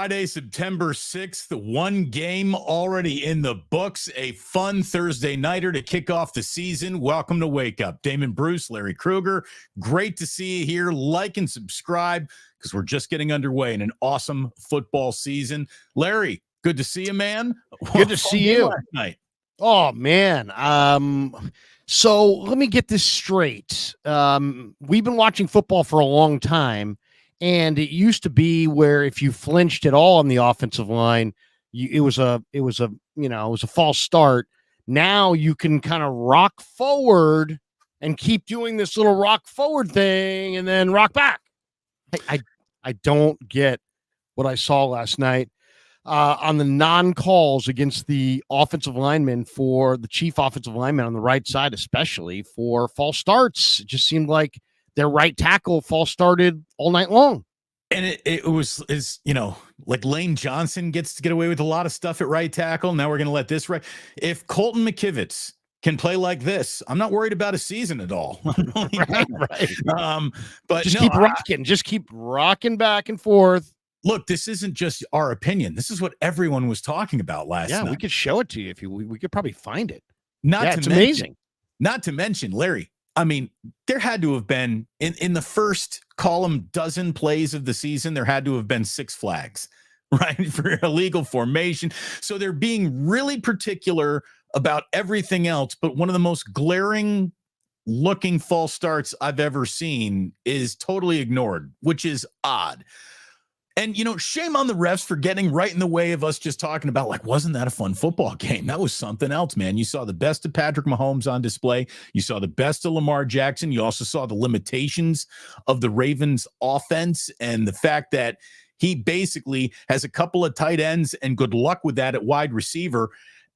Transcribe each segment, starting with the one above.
Friday, September 6th, one game already in the books, a fun Thursday nighter to kick off the season. Welcome to Wake Up. Damon Bruce, Larry Krueger, great to see you here. Like and subscribe because we're just getting underway in an awesome football season. Larry, good to see you, man. Good to see you. Last night. Oh, man. So let me get this straight. We've been watching football for a long time. And it used to be where if you flinched at all on the offensive line, it was a false start. Now you can kind of rock forward and keep doing this little rock forward thing and then rock back. I don't get what I saw last night on the non-calls against the offensive lineman for the chief offensive lineman on the right side, especially for false starts. It just seemed like their right tackle false started all night long. And it was like Lane Johnson gets to get away with a lot of stuff at right tackle. Now we're going to let this right. If Colton McKivitz can play like this, I'm not worried about a season at all. right. But just keep rocking. Just keep rocking back and forth. Look, this isn't just our opinion. This is what everyone was talking about last night. Yeah, we could show it to you if we could probably find it. It's amazing. Not to mention, Larry, I mean, there had to have been in the first column dozen plays of the season, there had to have been 6 flags, right? For illegal formation. So they're being really particular about everything else. But one of the most glaring looking false starts I've ever seen is totally ignored, which is odd. And, shame on the refs for getting right in the way of us just talking about, like, wasn't that a fun football game? That was something else, man. You saw the best of Patrick Mahomes on display. You saw the best of Lamar Jackson. You also saw the limitations of the Ravens offense and the fact that he basically has a couple of tight ends and good luck with that at wide receiver.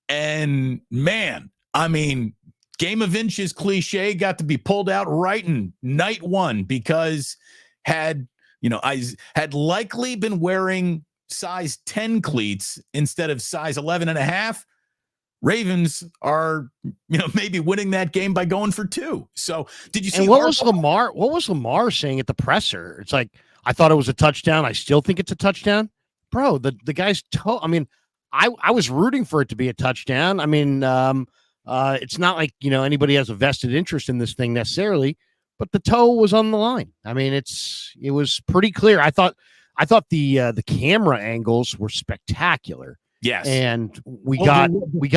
And, man, I mean, game of inches cliche got to be pulled out right in night one because I had likely been wearing size 10 cleats instead of size 11 and a half. Ravens are, maybe winning that game by going for 2. So did you see what was Lamar saying at the presser? It's like, I thought it was a touchdown. I still think it's a touchdown. Bro, the guy's toe. I mean, I was rooting for it to be a touchdown. I mean, it's not like, anybody has a vested interest in this thing necessarily. But the toe was on the line. I mean, it was pretty clear. I thought the camera angles were spectacular. Yes, and we got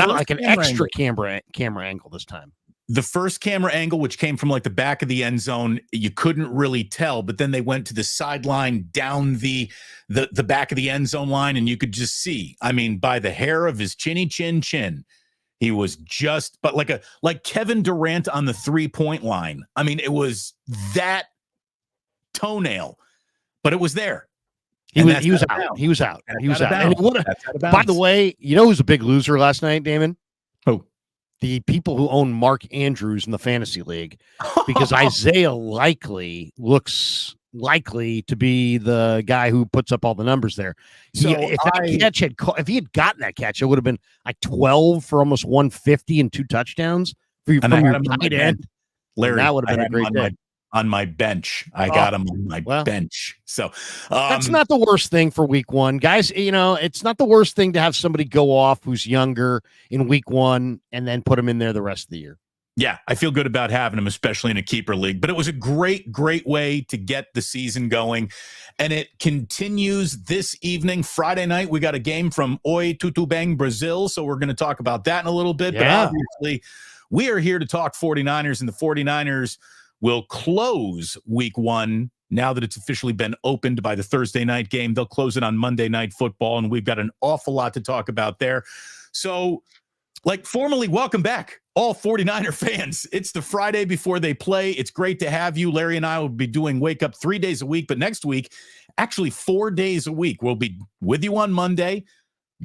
like an extra camera angle this time. The first camera angle, which came from like the back of the end zone, you couldn't really tell. But then they went to the sideline down the back of the end zone line, and you could just see. I mean, by the hair of his chinny chin. He was like Kevin Durant on the 3-point line. I mean, it was that toenail, but it was there. He was out. He was out. By the way, who's a big loser last night, Damon? Who? The people who own Mark Andrews in the fantasy league, because Isaiah likely to be the guy who puts up all the numbers there. So if he had gotten that catch, it would have been like 12 for almost 150 and 2 touchdowns from your tight end. Larry, that would have been a great day. On my bench. I got him on my bench. So that's not the worst thing for week 1. Guys, it's not the worst thing to have somebody go off who's younger in week 1 and then put him in there the rest of the year. Yeah, I feel good about having him, especially in a keeper league. But it was a great, great way to get the season going. And it continues this evening. Friday night, we got a game from Oi Tutubang, Brazil. So we're going to talk about that in a little bit. Yeah. But obviously, we are here to talk 49ers, and the 49ers will close week 1 now that it's officially been opened by the Thursday night game. They'll close it on Monday Night Football, and we've got an awful lot to talk about there. So, formally, welcome back, all 49er fans. It's the Friday before they play. It's great to have you. Larry and I will be doing Wake Up 3 days a week, but next week, actually 4 days a week. We'll be with you on Monday.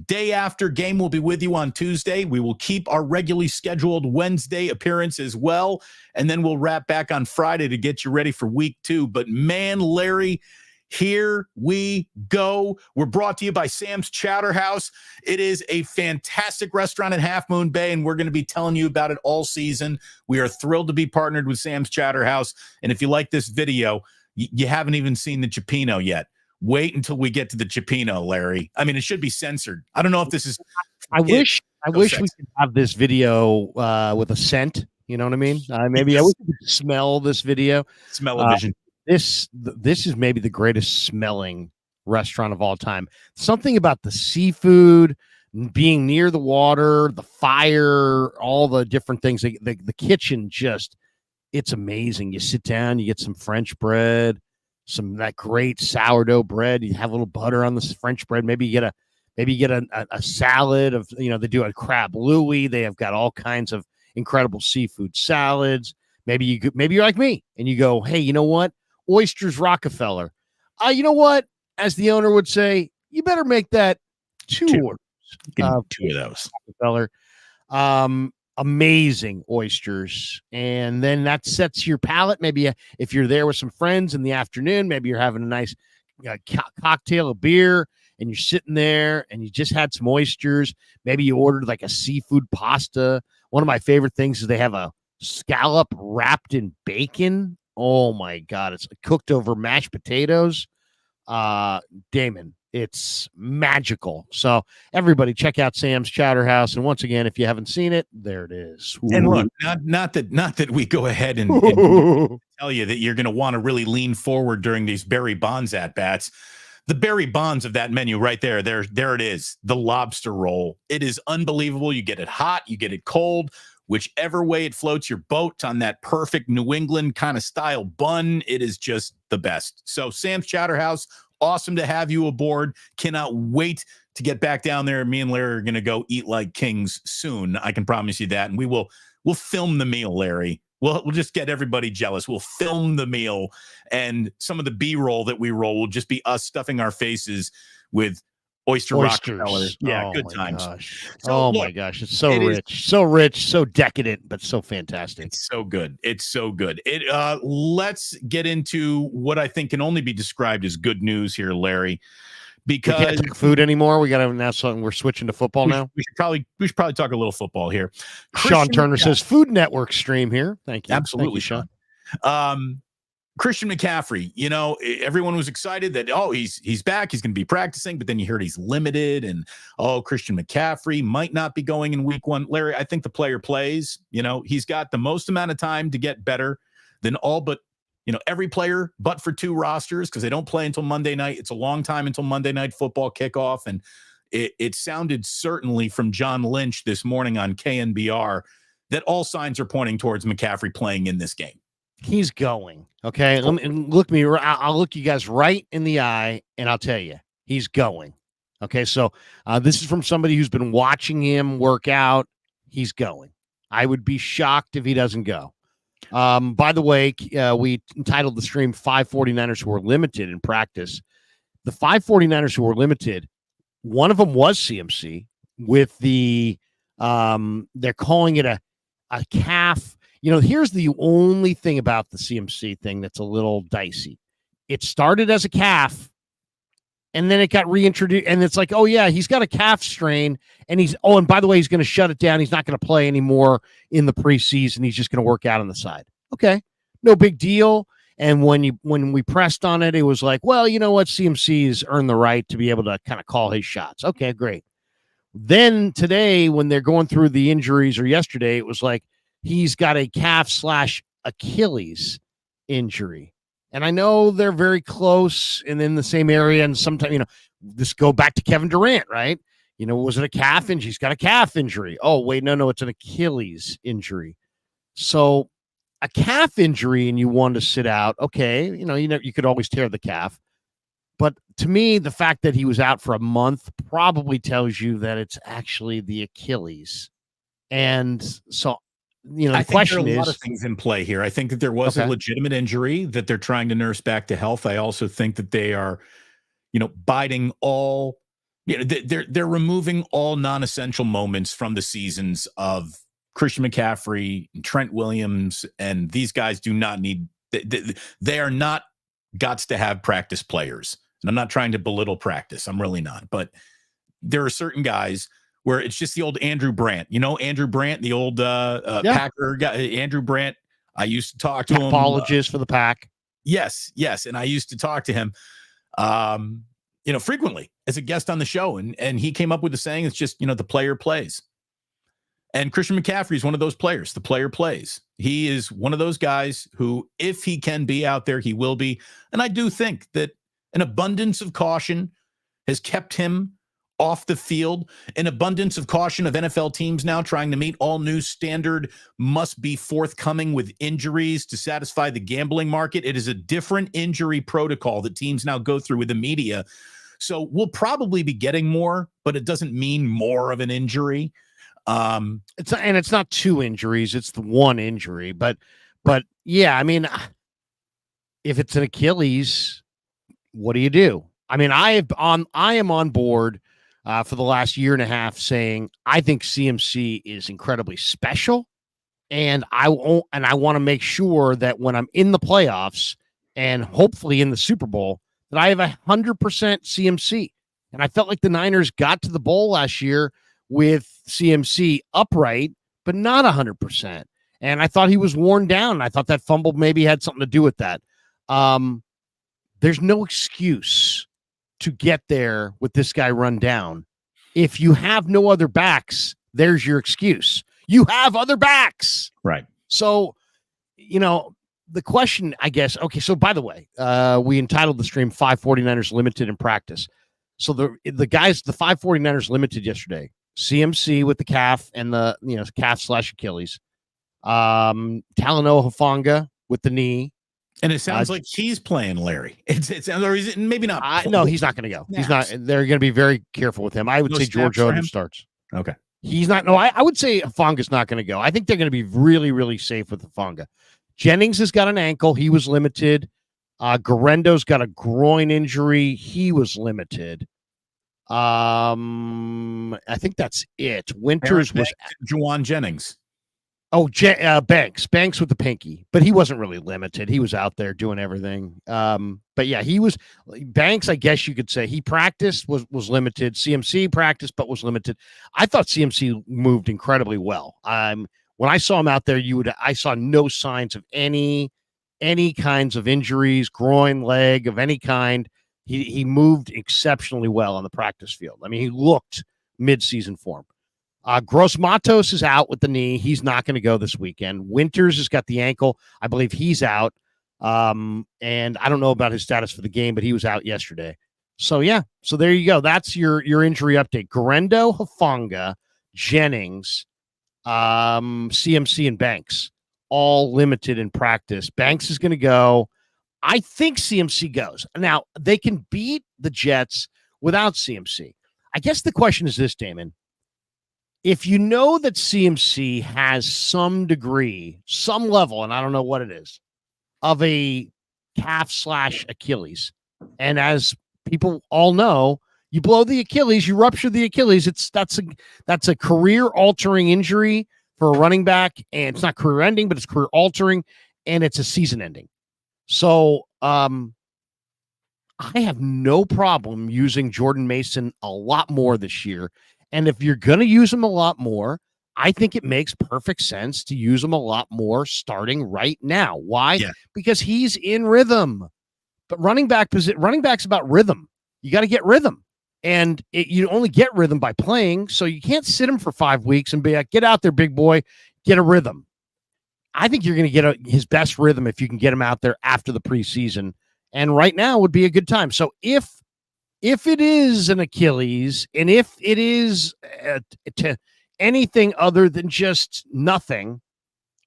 Day after game, we'll be with you on Tuesday. We will keep our regularly scheduled Wednesday appearance as well, and then we'll wrap back on Friday to get you ready for week 2. But man, Larry, here we go. We're brought to you by Sam's Chowder House. It is a fantastic restaurant in Half Moon Bay, and we're going to be telling you about it all season. We are thrilled to be partnered with Sam's Chowder House. And if you like this video, you haven't even seen the Chipino yet. wait until we get to the Chipino, Larry. I mean, it should be censored. I don't know if this is. I wish we could have this video with a scent. You know what I mean? Maybe I wish we could smell this video. Smell-o-vision. This is maybe the greatest smelling restaurant of all time. Something about the seafood, being near the water, the fire, all the different things. The kitchen just, it's amazing. You sit down, you get some French bread, that great sourdough bread. You have a little butter on this French bread. Maybe you get a salad of, they do a crab louis. They have got all kinds of incredible seafood salads. Maybe you're like me and you go, hey, you know what? Oysters Rockefeller. You know what? As the owner would say, you better make that two orders. Two of those. Rockefeller. Amazing oysters. And then that sets your palate. Maybe if you're there with some friends in the afternoon, maybe you're having a nice cocktail of beer and you're sitting there and you just had some oysters. Maybe you ordered like a seafood pasta. One of my favorite things is they have a scallop wrapped in bacon. Oh my God. It's cooked over mashed potatoes. Damon, it's magical. So everybody check out Sam's Chowder House. And once again, if you haven't seen it, there it is. Ooh. And look, not that we go ahead and tell you that you're going to want to really lean forward during these Barry Bonds at bats. The Barry Bonds of that menu right there it is. The lobster roll. It is unbelievable. You get it hot, you get it cold, whichever way it floats your boat on that perfect New England kind of style bun. It is just the best. So Sam's Chowder House, awesome to have you aboard. Cannot wait to get back down there. Me and Larry are going to go eat like kings soon. I can promise you that. And we'll film the meal, Larry. We'll just get everybody jealous. We'll film the meal, and some of the B-roll that we roll will just be us stuffing our faces with oysters. Rockefeller. Yeah, good times. So, my gosh, it's so rich, so decadent, but so fantastic. It's so good. Let's get into what I think can only be described as good news here, Larry. Because we can't talk food anymore. We got to announce something. We're switching to football now. We should probably talk a little football here. Sean Turner says Food Network stream here. Thank you. Absolutely, Sean. Christian McCaffrey, everyone was excited that, he's back. He's going to be practicing, but then you heard he's limited and, Christian McCaffrey might not be going in week 1. Larry, I think the player plays, he's got the most amount of time to get better than all but, every player but for 2 rosters, because they don't play until Monday night. It's a long time until Monday Night Football kickoff. And it sounded certainly from John Lynch this morning on KNBR that all signs are pointing towards McCaffrey playing in this game. He's going. Okay. I'll look you guys right in the eye and I'll tell you, he's going. Okay. So this is from somebody who's been watching him work out. He's going. I would be shocked if he doesn't go. By the way, we entitled the stream 5 49ers who were limited in practice. The 5 49ers who were limited, one of them was CMC with the, they're calling it a calf. Here's the only thing about the CMC thing that's a little dicey. It started as a calf and then it got reintroduced. And it's like, oh yeah, he's got a calf strain and and by the way, he's going to shut it down. He's not going to play anymore in the preseason. He's just going to work out on the side. Okay. No big deal. And when we pressed on it, it was like, well, you know what? CMC's earned the right to be able to kind of call his shots. Okay, great. Then today, when they're going through the injuries, or yesterday, it was like, he's got a calf/Achilles injury. And I know they're very close and in the same area. And sometimes, this go back to Kevin Durant, right? Was it a calf injury? He's got a calf injury. Oh, wait, no, it's an Achilles injury. So a calf injury and you want to sit out. Okay. You could always tear the calf. But to me, the fact that he was out for a month probably tells you that it's actually the Achilles. And so, the question is, there are a lot of things in play here. I think that there was a legitimate injury that they're trying to nurse back to health. I also think that they are, biding all, they're removing all non-essential moments from the seasons of Christian McCaffrey and Trent Williams. And these guys do not need, they are not gots to have practice players. And I'm not trying to belittle practice. I'm really not. But there are certain guys where it's just the old Andrew Brandt. Andrew Brandt, the old Packer guy. Andrew Brandt, I used to talk to him. Apologist for the Pack. Yes. And I used to talk to him. frequently as a guest on the show. And he came up with the saying, it's just, the player plays. And Christian McCaffrey is one of those players. The player plays. He is one of those guys who, if he can be out there, he will be. And I do think that an abundance of caution has kept him off the field. An abundance of caution of NFL teams now trying to meet all new standard must be forthcoming with injuries to satisfy the gambling market. It is a different injury protocol that teams now go through with the media. So we'll probably be getting more, but it doesn't mean more of an injury. It's not two injuries, it's the one injury, but yeah, I mean, if it's an Achilles, what do you do? I mean, I am on board for the last year and a half saying I think CMC is incredibly special, and I want to make sure that when I'm in the playoffs and hopefully in the Super Bowl that I have 100% CMC. And I felt like the Niners got to the bowl last year with CMC upright, but not 100%. And I thought he was worn down. I thought that fumble maybe had something to do with that. There's no excuse to get there with this guy run down. If you have no other backs, there's your excuse. You have other backs. Right. So, the question, I guess, okay, so by the way, we entitled the stream 5 49ers Limited in Practice. So the guys, the 5 49ers Limited yesterday, CMC with the calf and the calf/Achilles. Talanoa Hufanga with the knee. And it sounds like he's playing, Larry. It sounds, or is it maybe not? No, he's not going to go. Snaps. He's not. They're going to be very careful with him. I would say George Odom starts. Okay. He's not. No, I would say Hufanga's not going to go. I think they're going to be really, really safe with Hufanga. Jennings has got an ankle. He was limited. Garendo's got a groin injury. He was limited. I think that's it. Winters was Juwan Jennings. Oh, Banks with the pinky, but he wasn't really limited. He was out there doing everything. But yeah, he was Banks. I guess you could say he practiced, was limited. CMC practiced, but was limited. I thought CMC moved incredibly well. When I saw him out there, I saw no signs of any kinds of injuries, groin, leg of any kind. He moved exceptionally well on the practice field. I mean, he looked mid-season form. Gross Matos is out with the knee. He's not going to go this weekend. Winters has got the ankle. I believe he's out. And I don't know about his status for the game, but he was out yesterday. So, yeah. So there you go. That's your injury update. Garendo, Hufanga, Jennings, CMC, and Banks, all limited in practice. Banks is going to go. I think CMC goes. Now, they can beat the Jets without CMC. I guess the question is this, Damon. If you know that CMC has some degree, some level, and I don't know what it is, of a calf/Achilles, and as people all know, you blow the Achilles, you rupture the Achilles. That's a career-altering injury for a running back, and it's not career-ending, but it's career-altering, and it's a season-ending. So I have no problem using Jordan Mason a lot more this year. And if you're going to use him a lot more, I think it makes perfect sense to use him a lot more starting right now. Why? Yeah. Because he's in rhythm. But running back's about rhythm. You got to get rhythm. And you only get rhythm by playing. So you can't sit him for 5 weeks and be like, get out there, big boy, get a rhythm. I think you're going to get his best rhythm if you can get him out there after the preseason. And right now would be a good time. So if it is an Achilles, and if it is to anything other than just nothing,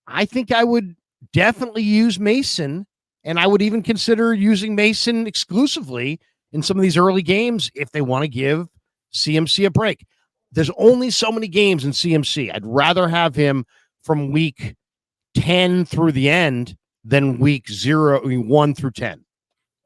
I think I would definitely use Mason, and I would even consider using Mason exclusively in some of these early games if they want to give CMC a break. There's only so many games in CMC. I'd rather have him from week 10 through the end than week 1 through 10.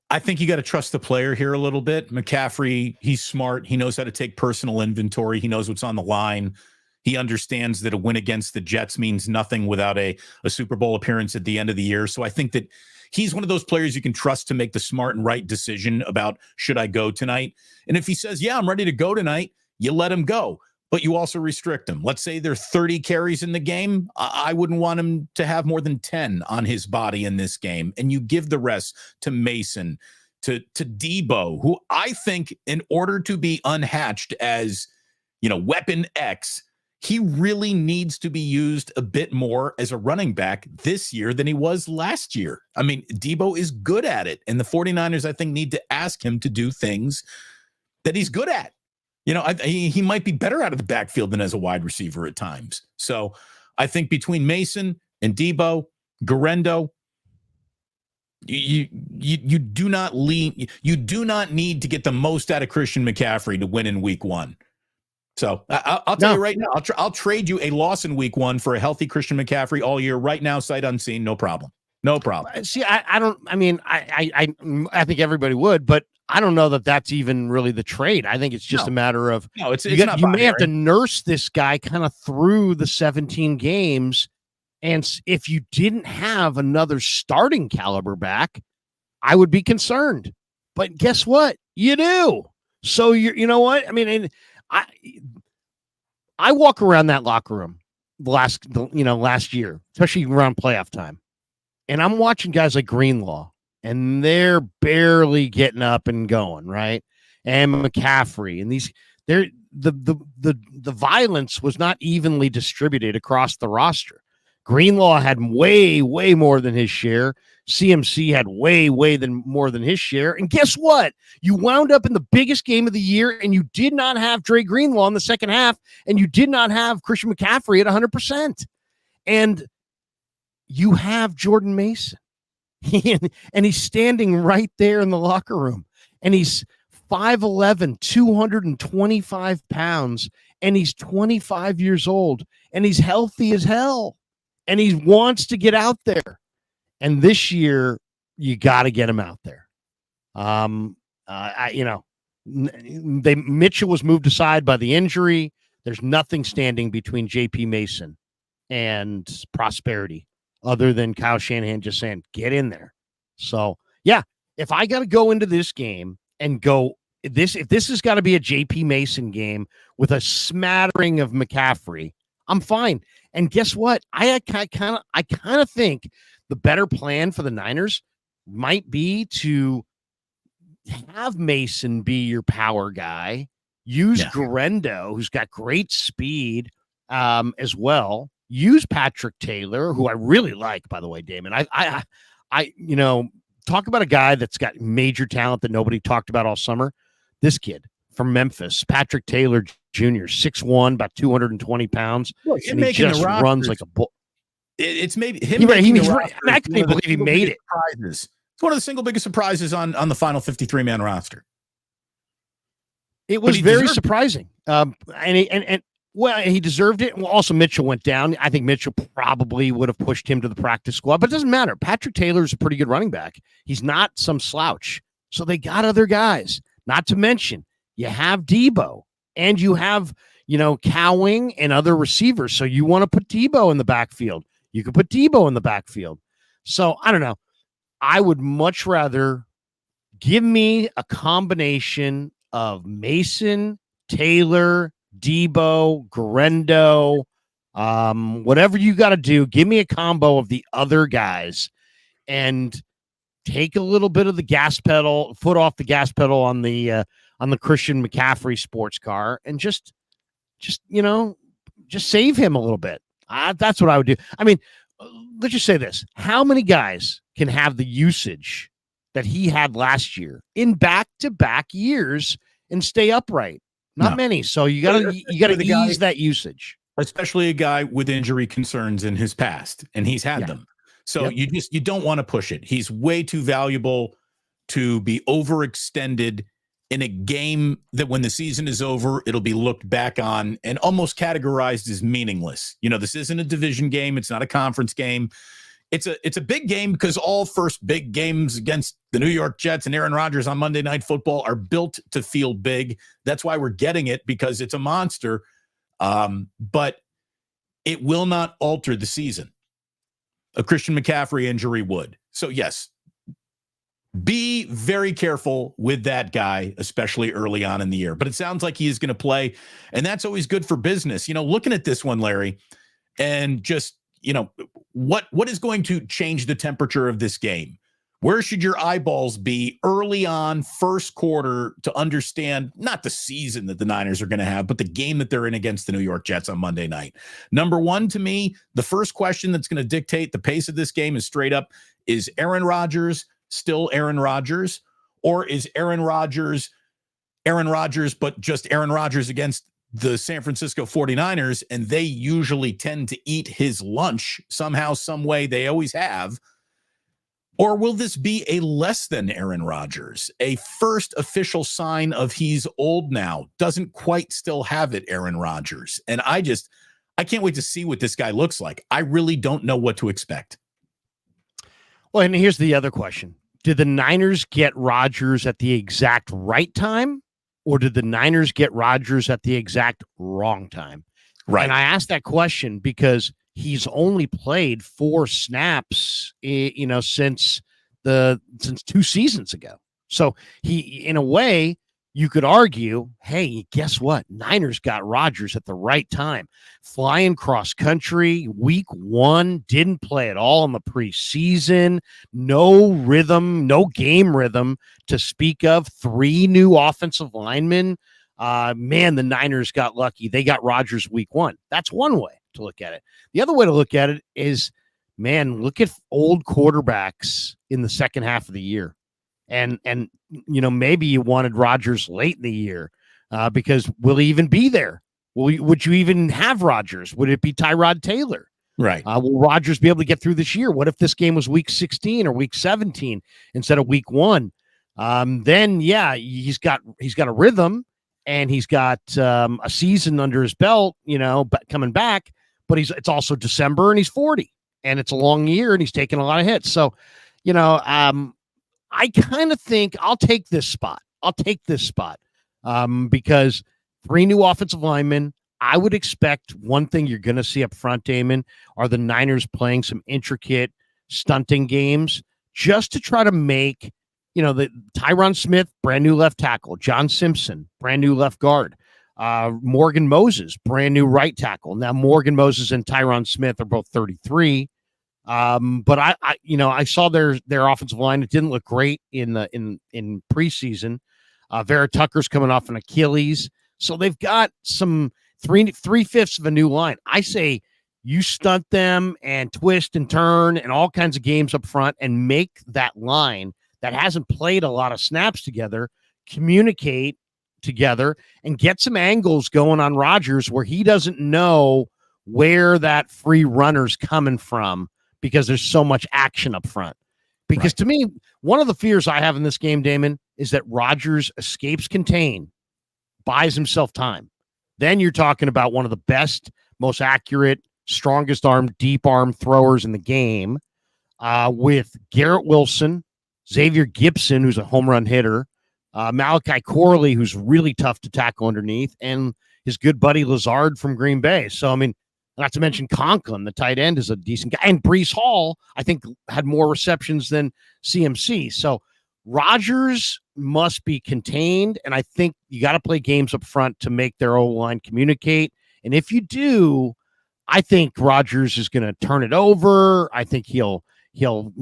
I think you got to trust the player here a little bit. McCaffrey, he's smart. He knows how to take personal inventory. He knows what's on the line. He understands that a win against the Jets means nothing without a Super Bowl appearance at the end of the year. So I think that he's one of those players you can trust to make the smart and right decision about, should I go tonight? And if he says, yeah, I'm ready to go tonight, you let him go. But you also restrict him. Let's say there are 30 carries in the game. I wouldn't want him to have more than 10 on his body in this game. And you give the rest to Mason, to Debo, who I think in order to be unhatched as, weapon X, he really needs to be used a bit more as a running back this year than he was last year. I mean, Debo is good at it, and the 49ers, I think, need to ask him to do things that he's good at. He might be better out of the backfield than as a wide receiver at times. So I think between Mason and Debo, Garendo, you do not need to get the most out of Christian McCaffrey to win in week one. So I'll tell you right now, I'll trade you a loss in week one for a healthy Christian McCaffrey all year right now, sight unseen, no problem. No problem. See, I think everybody would, but I don't know that that's even really the trade. I think it's just a matter of you may have to nurse this guy kind of through the 17 games. And if you didn't have another starting caliber back, I would be concerned. But guess what? You do. So you know what? I mean, I walk around that locker room last year, especially around playoff time, and I'm watching guys like Greenlaw, and they're barely getting up and going, right? And McCaffrey, and the violence was not evenly distributed across the roster. Greenlaw had way more than his share. CMC had way more than his share. And guess what? You wound up in the biggest game of the year, and you did not have Dre Greenlaw in the second half, and you did not have Christian McCaffrey at 100%. And you have Jordan Mason. And he's standing right there in the locker room. And he's 5'11", 225 pounds, and he's 25 years old, and he's healthy as hell. And he wants to get out there. And this year, you got to get him out there. Mitchell was moved aside by the injury. There's nothing standing between J.P. Mason and prosperity other than Kyle Shanahan just saying, get in there. So, yeah, if I got to go into this game and go, if this has got to be a J.P. Mason game with a smattering of McCaffrey, I'm fine. And guess what? I kind of think the better plan for the Niners might be to have Mason be your power guy, use Garendo, who's got great speed as well. Use Patrick Taylor, who I really like, by the way, Damon. I talk about a guy that's got major talent that nobody talked about all summer. This kid from Memphis, Patrick Taylor Jr., 6'1", about 220 pounds. Look, and he just runs like a bull. It's maybe him. I can't believe he made it. It's one of the single biggest surprises on the final 53-man roster. It was very surprising. He deserved it. Well, also Mitchell went down. I think Mitchell probably would have pushed him to the practice squad, but it doesn't matter. Patrick Taylor is a pretty good running back. He's not some slouch. So they got other guys. Not to mention, you have Debo and you have, Cowing and other receivers. So you want to put Debo in the backfield. You could put Debo in the backfield. So I don't know. I would much rather give me a combination of Mason, Taylor, Debo, Garendo, whatever you got to do. Give me a combo of the other guys and take a little bit of the foot off the gas pedal on the Christian McCaffrey sports car and just save him a little bit. That's what I would do. I mean, let's just say this. How many guys can have the usage that he had last year in back-to-back years and stay upright? Not many. So you got to ease that usage. Especially a guy with injury concerns in his past, and he's had them. So you don't want to push it. He's way too valuable to be overextended in a game that when the season is over, it'll be looked back on and almost categorized as meaningless. This isn't a division game. It's not a conference game. It's a big game because all first big games against the New York Jets and Aaron Rodgers on Monday Night Football are built to feel big. That's why we're getting it, because it's a monster. But it will not alter the season. A Christian McCaffrey injury would. So yes, be very careful with that guy, especially early on in the year. But it sounds like he is going to play, and that's always good for business. Looking at this one, Larry, and just, what is going to change the temperature of this game? Where should your eyeballs be early on, first quarter, to understand not the season that the Niners are going to have, but the game that they're in against the New York Jets on Monday night? Number one, to me, the first question that's going to dictate the pace of this game is straight up, is Aaron Rodgers still Aaron Rodgers? Or is Aaron Rodgers, but just Aaron Rodgers against the San Francisco 49ers, and they usually tend to eat his lunch somehow, some way, they always have? Or will this be a less than Aaron Rodgers, a first official sign of he's old now, doesn't quite still have it, Aaron Rodgers? And I can't wait to see what this guy looks like. I really don't know what to expect. Well, and here's the other question. Did the Niners get Rodgers at the exact right time, or did the Niners get Rodgers at the exact wrong time? Right. And I asked that question because he's only played 4 snaps, since 2 seasons ago. So he, in a way, you could argue, hey, guess what? Niners got Rodgers at the right time. Flying cross country, week 1, didn't play at all in the preseason. No rhythm, no game rhythm to speak of. 3 new offensive linemen. Man, the Niners got lucky. They got Rodgers week 1. That's one way to look at it. The other way to look at it is, man, look at old quarterbacks in the second half of the year. And maybe you wanted Rodgers late in the year because will he even be there? Would you even have Rodgers? Would it be Tyrod Taylor? Right. Will Rodgers be able to get through this year? What if this game was week 16 or week 17 instead of week 1? Then, yeah, he's got a rhythm and he's got a season under his belt, coming back. But it's also December and he's 40 and it's a long year and he's taking a lot of hits. So, I kind of think I'll take this spot. Because 3 new offensive linemen. I would expect one thing you're going to see up front, Damon, are the Niners playing some intricate stunting games just to try to make, the Tyron Smith, brand new left tackle, John Simpson, brand new left guard, Morgan Moses, brand new right tackle. Now Morgan Moses and Tyron Smith are both 33. But I saw their offensive line. It didn't look great in preseason. Vera Tucker's coming off an Achilles, so they've got some 3/5 of a new line. I say you stunt them and twist and turn and all kinds of games up front and make that line that hasn't played a lot of snaps together communicate together and get some angles going on Rodgers where he doesn't know where that free runner's coming from because there's so much action up front. Because right. To me, one of the fears I have in this game, Damon, is that Rodgers escapes contain, buys himself time. Then you're talking about one of the best, most accurate, strongest arm, deep arm throwers in the game with Garrett Wilson, Xavier Gibson, who's a home run hitter, Malachi Corley, who's really tough to tackle underneath, and his good buddy Lazard from Green Bay. So, I mean, not to mention Conklin, the tight end, is a decent guy. And Breece Hall, I think, had more receptions than CMC. So Rodgers must be contained, and I think you got to play games up front to make their O-line communicate. And if you do, I think Rodgers is going to turn it over. I think he'll throw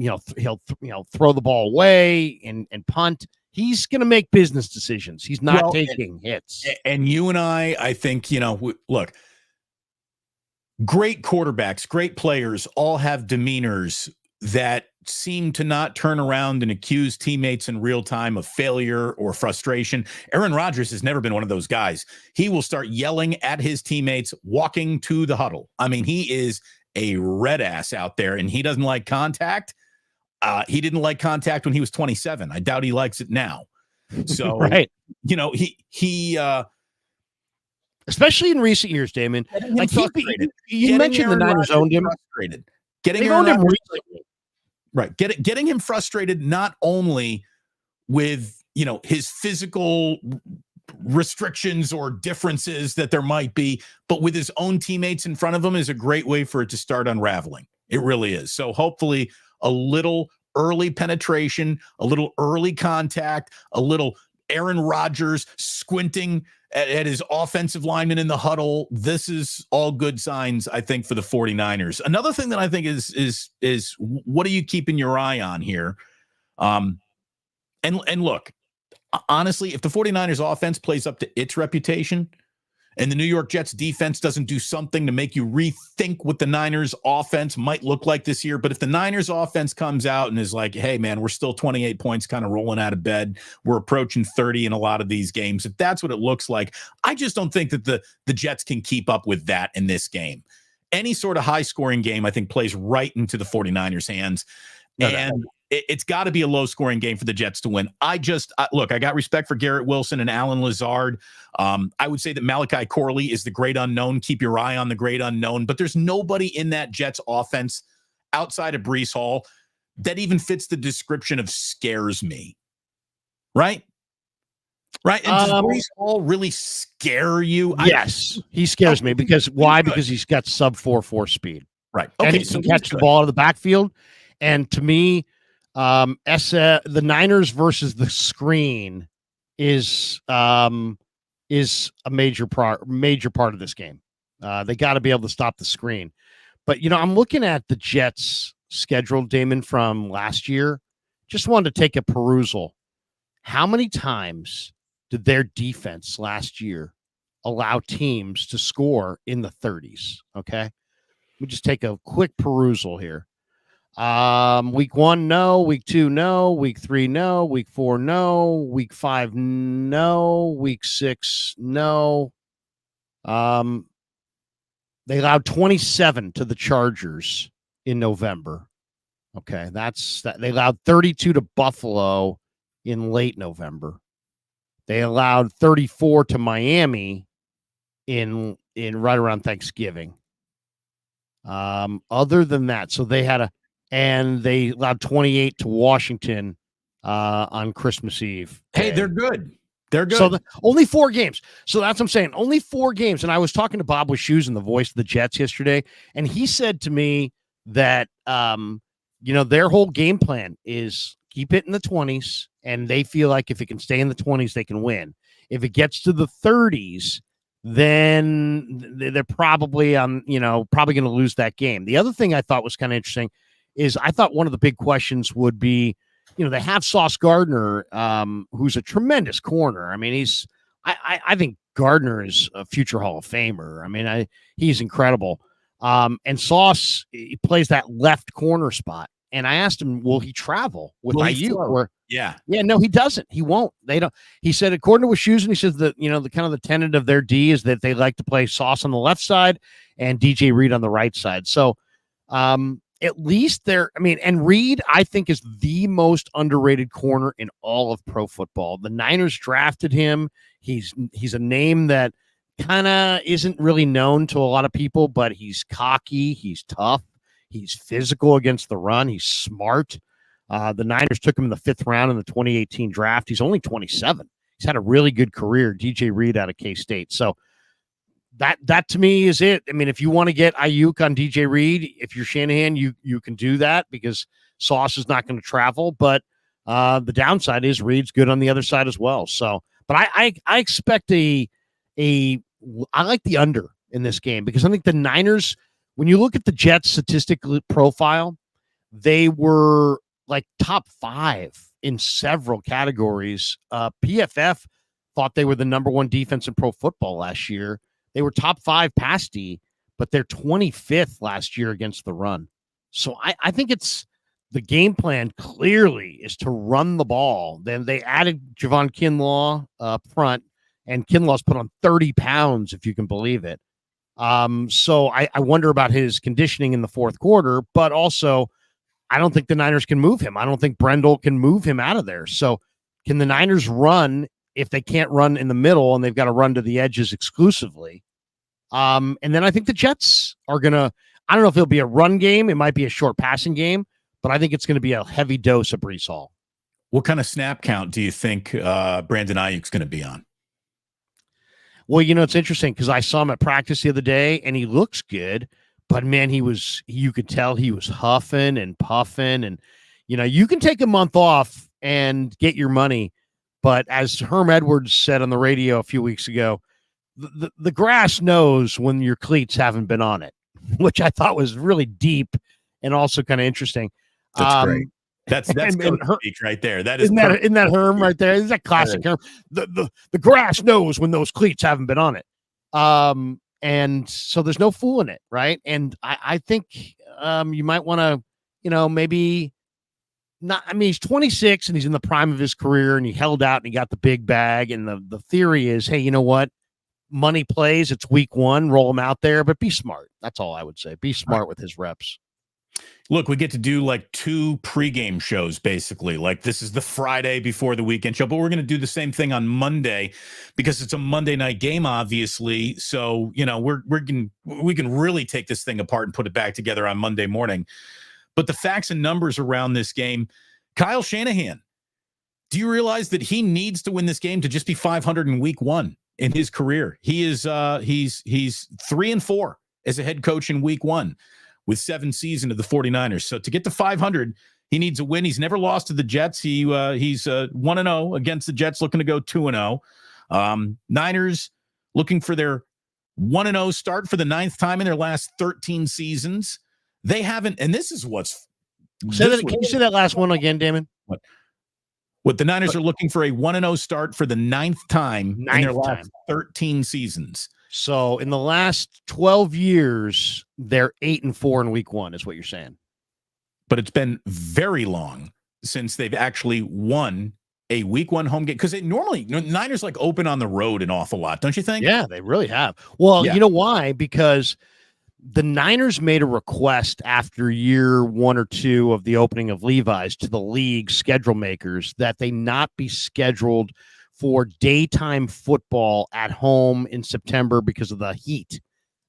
the ball away and punt. He's going to make business decisions. He's not taking hits. And you and I think, look, great quarterbacks, great players all have demeanors that seem to not turn around and accuse teammates in real time of failure or frustration. Aaron Rodgers has never been one of those guys. He will start yelling at his teammates walking to the huddle. I mean, he is a red ass out there and he doesn't like contact. He didn't like contact when he was 27. I doubt he likes it now. So, right. He especially in recent years, Damon, like you mentioned the Niners owned him. Frustrated. Getting him frustrated not only with, his physical restrictions or differences that there might be, but with his own teammates in front of him is a great way for it to start unraveling. It really is. So hopefully a little early penetration, a little early contact, a little Aaron Rodgers squinting at his offensive lineman in the huddle. This is all good signs, I think, for the 49ers. Another thing that I think is what are you keeping your eye on here? And look, honestly, if the 49ers offense plays up to its reputation and the New York Jets defense doesn't do something to make you rethink what the Niners offense might look like this year, but if the Niners offense comes out and is like, hey, man, we're still 28 points kind of rolling out of bed, we're approaching 30 in a lot of these games, if that's what it looks like, I just don't think that the Jets can keep up with that in this game. Any sort of high-scoring game, I think, plays right into the 49ers' hands. And it's got to be a low-scoring game for the Jets to win. Look, I got respect for Garrett Wilson and Alan Lazard. I would say that Malachi Corley is the great unknown. Keep your eye on the great unknown. But there's nobody in that Jets offense outside of Breece Hall that even fits the description of scares me. Right? Right? And does Breece Hall really scare you? Yes, he scares me. Because why? Because he's got sub 4.4 speed. Right. Okay, and he can catch the ball out of the backfield. And to me, the Niners versus the screen is a major part of this game. They got to be able to stop the screen. But I'm looking at the Jets' schedule, Damon, from last year. Just wanted to take a perusal. How many times did their defense last year allow teams to score in the 30s? Okay, let me just take a quick perusal here. Week 1, no. Week 2, no. Week 3, no. Week 4, no. Week 5, no. Week 6, no. They allowed 27 to the Chargers in November. Okay, that's that. They allowed 32 to Buffalo in late November. They allowed 34 to Miami in right around Thanksgiving. Other than that, so they had and they allowed 28 to Washington on Christmas Eve. Hey, they're good. They're good. So only 4 games. So that's what I'm saying. Only 4 games. And I was talking to Bob Wischusen, the voice of the Jets, yesterday, and he said to me that their whole game plan is keep it in the 20s, and they feel like if it can stay in the 20s, they can win. If it gets to the 30s, then they're probably going to lose that game. The other thing I thought was kind of interesting is I thought one of the big questions would be, they have Sauce Gardner, who's a tremendous corner. I mean, I think Gardner is a future Hall of Famer. I mean, he's incredible. And Sauce, he plays that left corner spot. And I asked him, will he travel with IU? Yeah, no, he doesn't. He won't. They don't. He said, according to Wischusen, he says that, the kind of the tenet of their D is that they like to play Sauce on the left side and DJ Reed on the right side. So, at least and Reed, I think, is the most underrated corner in all of pro football. The Niners drafted him. He's a name that kind of isn't really known to a lot of people, but he's cocky. He's tough. He's physical against the run. He's smart. The Niners took him in the 5th round in the 2018 draft. He's only 27. He's had a really good career, DJ Reed out of K-State. So that to me is it. I mean, if you want to get Ayuk on DJ Reed, if you're Shanahan, you can do that because Sauce is not going to travel. But the downside is Reed's good on the other side as well. So, but I expect I like the under in this game because I think the Niners, when you look at the Jets statistical profile, they were like top 5 in several categories. PFF thought they were the number 1 defense in pro football last year. They were top 5 pass D, but they're 25th last year against the run. So I think it's the game plan clearly is to run the ball. Then they added Javon Kinlaw up front, and Kinlaw's put on 30 pounds, if you can believe it. So I wonder about his conditioning in the 4th quarter, but also I don't think the Niners can move him. I don't think Brendel can move him out of there. So can the Niners run if they can't run in the middle and they've got to run to the edges exclusively? And then I think the Jets are going to, I don't know if it'll be a run game. It might be a short passing game, but I think it's going to be a heavy dose of Breece Hall. What kind of snap count do you think Brandon Ayuk's going to be on? Well, it's interesting because I saw him at practice the other day and he looks good, but man, you could tell he was huffing and puffing, and, you can take a month off and get your money. But as Herm Edwards said on the radio a few weeks ago, the grass knows when your cleats haven't been on it, which I thought was really deep and also kind of interesting. That's great. That's and coach speak right there. That is isn't that Herm right there? Is that classic Herm? The grass knows when those cleats haven't been on it. And so there's no fooling it, right? And I think you might want to, maybe not. I mean, he's 26 and he's in the prime of his career, and he held out and he got the big bag. And the theory is, hey, you know what? Money plays. It's week one. Roll him out there, but be smart. That's all I would say. Be smart with his reps. Look, we get to do like 2 pregame shows, basically. Like this is the Friday before the weekend show, but we're going to do the same thing on Monday because it's a Monday night game, obviously. So, we can really take this thing apart and put it back together on Monday morning. But the facts and numbers around this game, Kyle Shanahan, do you realize that he needs to win this game to just be 500 in week one in his career? He is he's 3-4 as a head coach in week one with 7 seasons of the 49ers. So to get to 500, he needs a win. He's never lost to the Jets. He's 1-0 against the Jets, looking to go 2-0. Niners looking for their 1-0 start for the 9th time in their last 13 seasons. They haven't, and this is what's. Can you say that last one again, Damon? What the Niners are looking for a 1-0 start for the 9th time in their last 13 seasons. So in the last 12 years, they're 8-4 in week one, is what you're saying. But it's been very long since they've actually won a week one home game. Because normally Niners like open on the road an awful lot, don't you think? Yeah, they really have. Well, you know why? Because the Niners made a request after year 1 or 2 of the opening of Levi's to the league schedule makers that they not be scheduled for daytime football at home in September because of the heat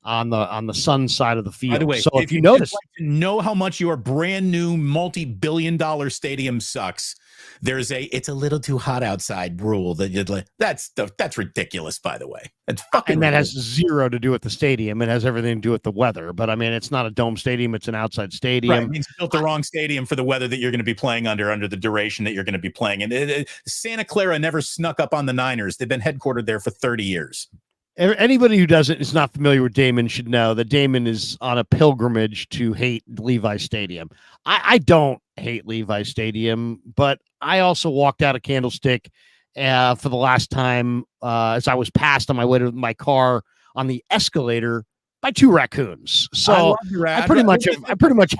on the sun side of the field. By the way, so if you notice, like to know how much your brand new multi-billion-dollar stadium sucks, it's a little too hot outside rule that's ridiculous. By the way, that's fucking. And that ridiculous. has zero to do with the stadium. It has everything to do with the weather. But I mean, it's not a dome stadium; it's an outside stadium. Right. It means you built the wrong stadium for the weather that you're going to be playing under the duration that you're going to be playing. And Santa Clara never snuck up on the Niners. They've been headquartered there for 30 years. Anybody who is not familiar with Damon should know that Damon is on a pilgrimage to hate Levi Stadium. I don't hate Levi Stadium, but I also walked out of Candlestick for the last time as I was passed on my way to my car on the escalator by 2 raccoons. So I pretty much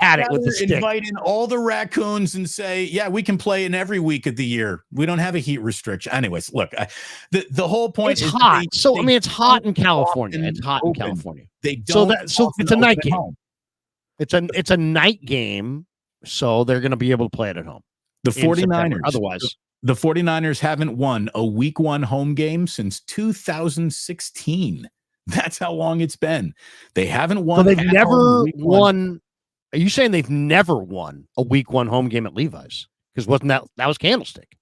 had it with the stick. Invite in all the raccoons and say, yeah, we can play in every week of the year. We don't have a heat restriction. Anyways, look, the whole point is hot. It's hot in California. It's hot in California. They don't. So it's a night game. It's a night game. So they're going to be able to play it at home. The 49ers. Otherwise, the 49ers haven't won a week one home game since 2016. That's how long it's been. They haven't won. So they've never won. Are you saying they've never won a week one home game at Levi's? Because wasn't that was Candlestick?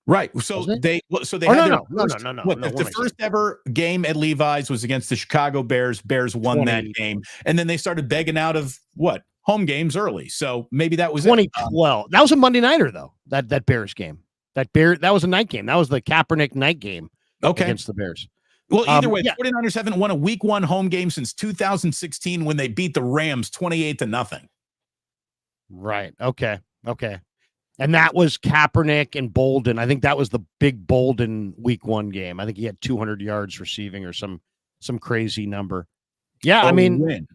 Right. So they had the first ever game at Levi's was against the Chicago Bears. Bears won that game. And then they started begging out of home games early. So maybe that was 2012. That was a Monday nighter though. That Bears game. That was a night game. That was the Kaepernick night game against the Bears. Well, either way, the 49ers haven't won a week one home game since 2016 when they beat the Rams 28-0. Right. Okay. And that was Kaepernick and Bolden. I think that was the big Bolden week one game. I think he had 200 yards receiving or some crazy number. Yeah, I mean,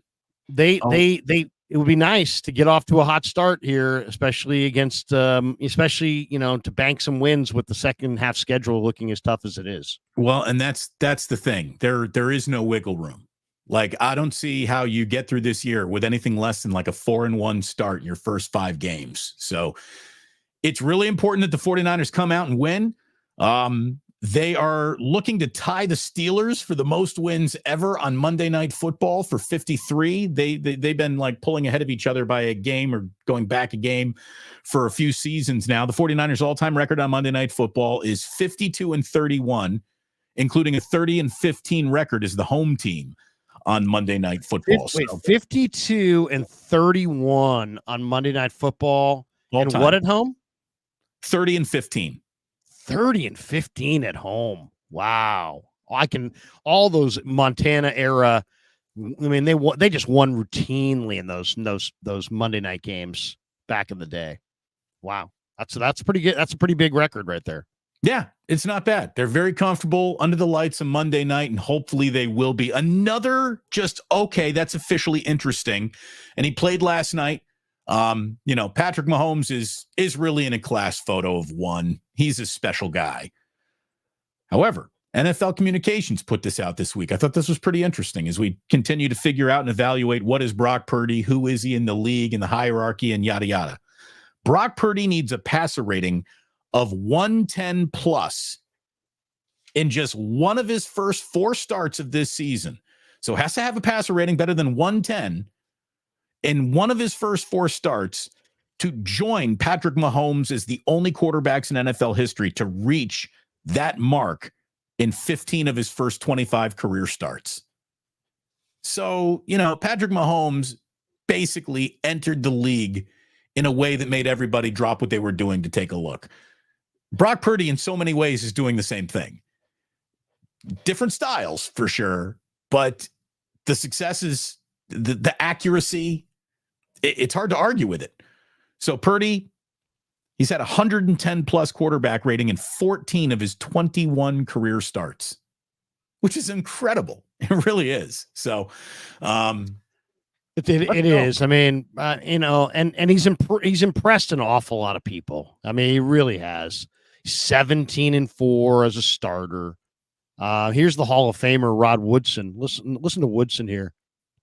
it would be nice to get off to a hot start here, especially against, to bank some wins with the second half schedule looking as tough as it is. Well, and that's the thing. There is no wiggle room. Like, I don't see how you get through this year with anything less than like a 4-1 start in your first 5 games. So it's really important that the 49ers come out and win. They are looking to tie the Steelers for the most wins ever on Monday Night Football for 53. They've been like pulling ahead of each other by a game or going back a game for a few seasons now. The 49ers all-time record on Monday Night Football is 52-31, including a 30-15 record as the home team on Monday Night Football. 52-31 on Monday Night Football. And what at home? 30-15. 30-15 at home. Wow. All those Montana era. I mean, they just won routinely in those Monday night games back in the day. Wow. That's pretty good. That's a pretty big record right there. Yeah, it's not bad. They're very comfortable under the lights on Monday night, and hopefully they will be. Another just, okay, that's officially interesting. And he played last night. Patrick Mahomes is really in a class photo of one. He's a special guy. However, NFL Communications put this out this week. I thought this was pretty interesting as we continue to figure out and evaluate what is Brock Purdy, who is he in the league, in the hierarchy, and yada, yada. Brock Purdy needs a passer rating of 110 plus in just one of his first 4 starts of this season. So has to have a passer rating better than 110 in one of his first 4 starts to join Patrick Mahomes as the only quarterbacks in NFL history to reach that mark in 15 of his first 25 career starts. So, Patrick Mahomes basically entered the league in a way that made everybody drop what they were doing to take a look. Brock Purdy, in so many ways, is doing the same thing. Different styles, for sure, but the successes, the accuracy, it's hard to argue with it. So Purdy, he's had 110-plus quarterback rating in 14 of his 21 career starts, which is incredible. It really is. So, It is. I mean, and he's impressed an awful lot of people. I mean, he really has. 17-4 as a starter. Here's the Hall of Famer Rod Woodson. Listen to Woodson here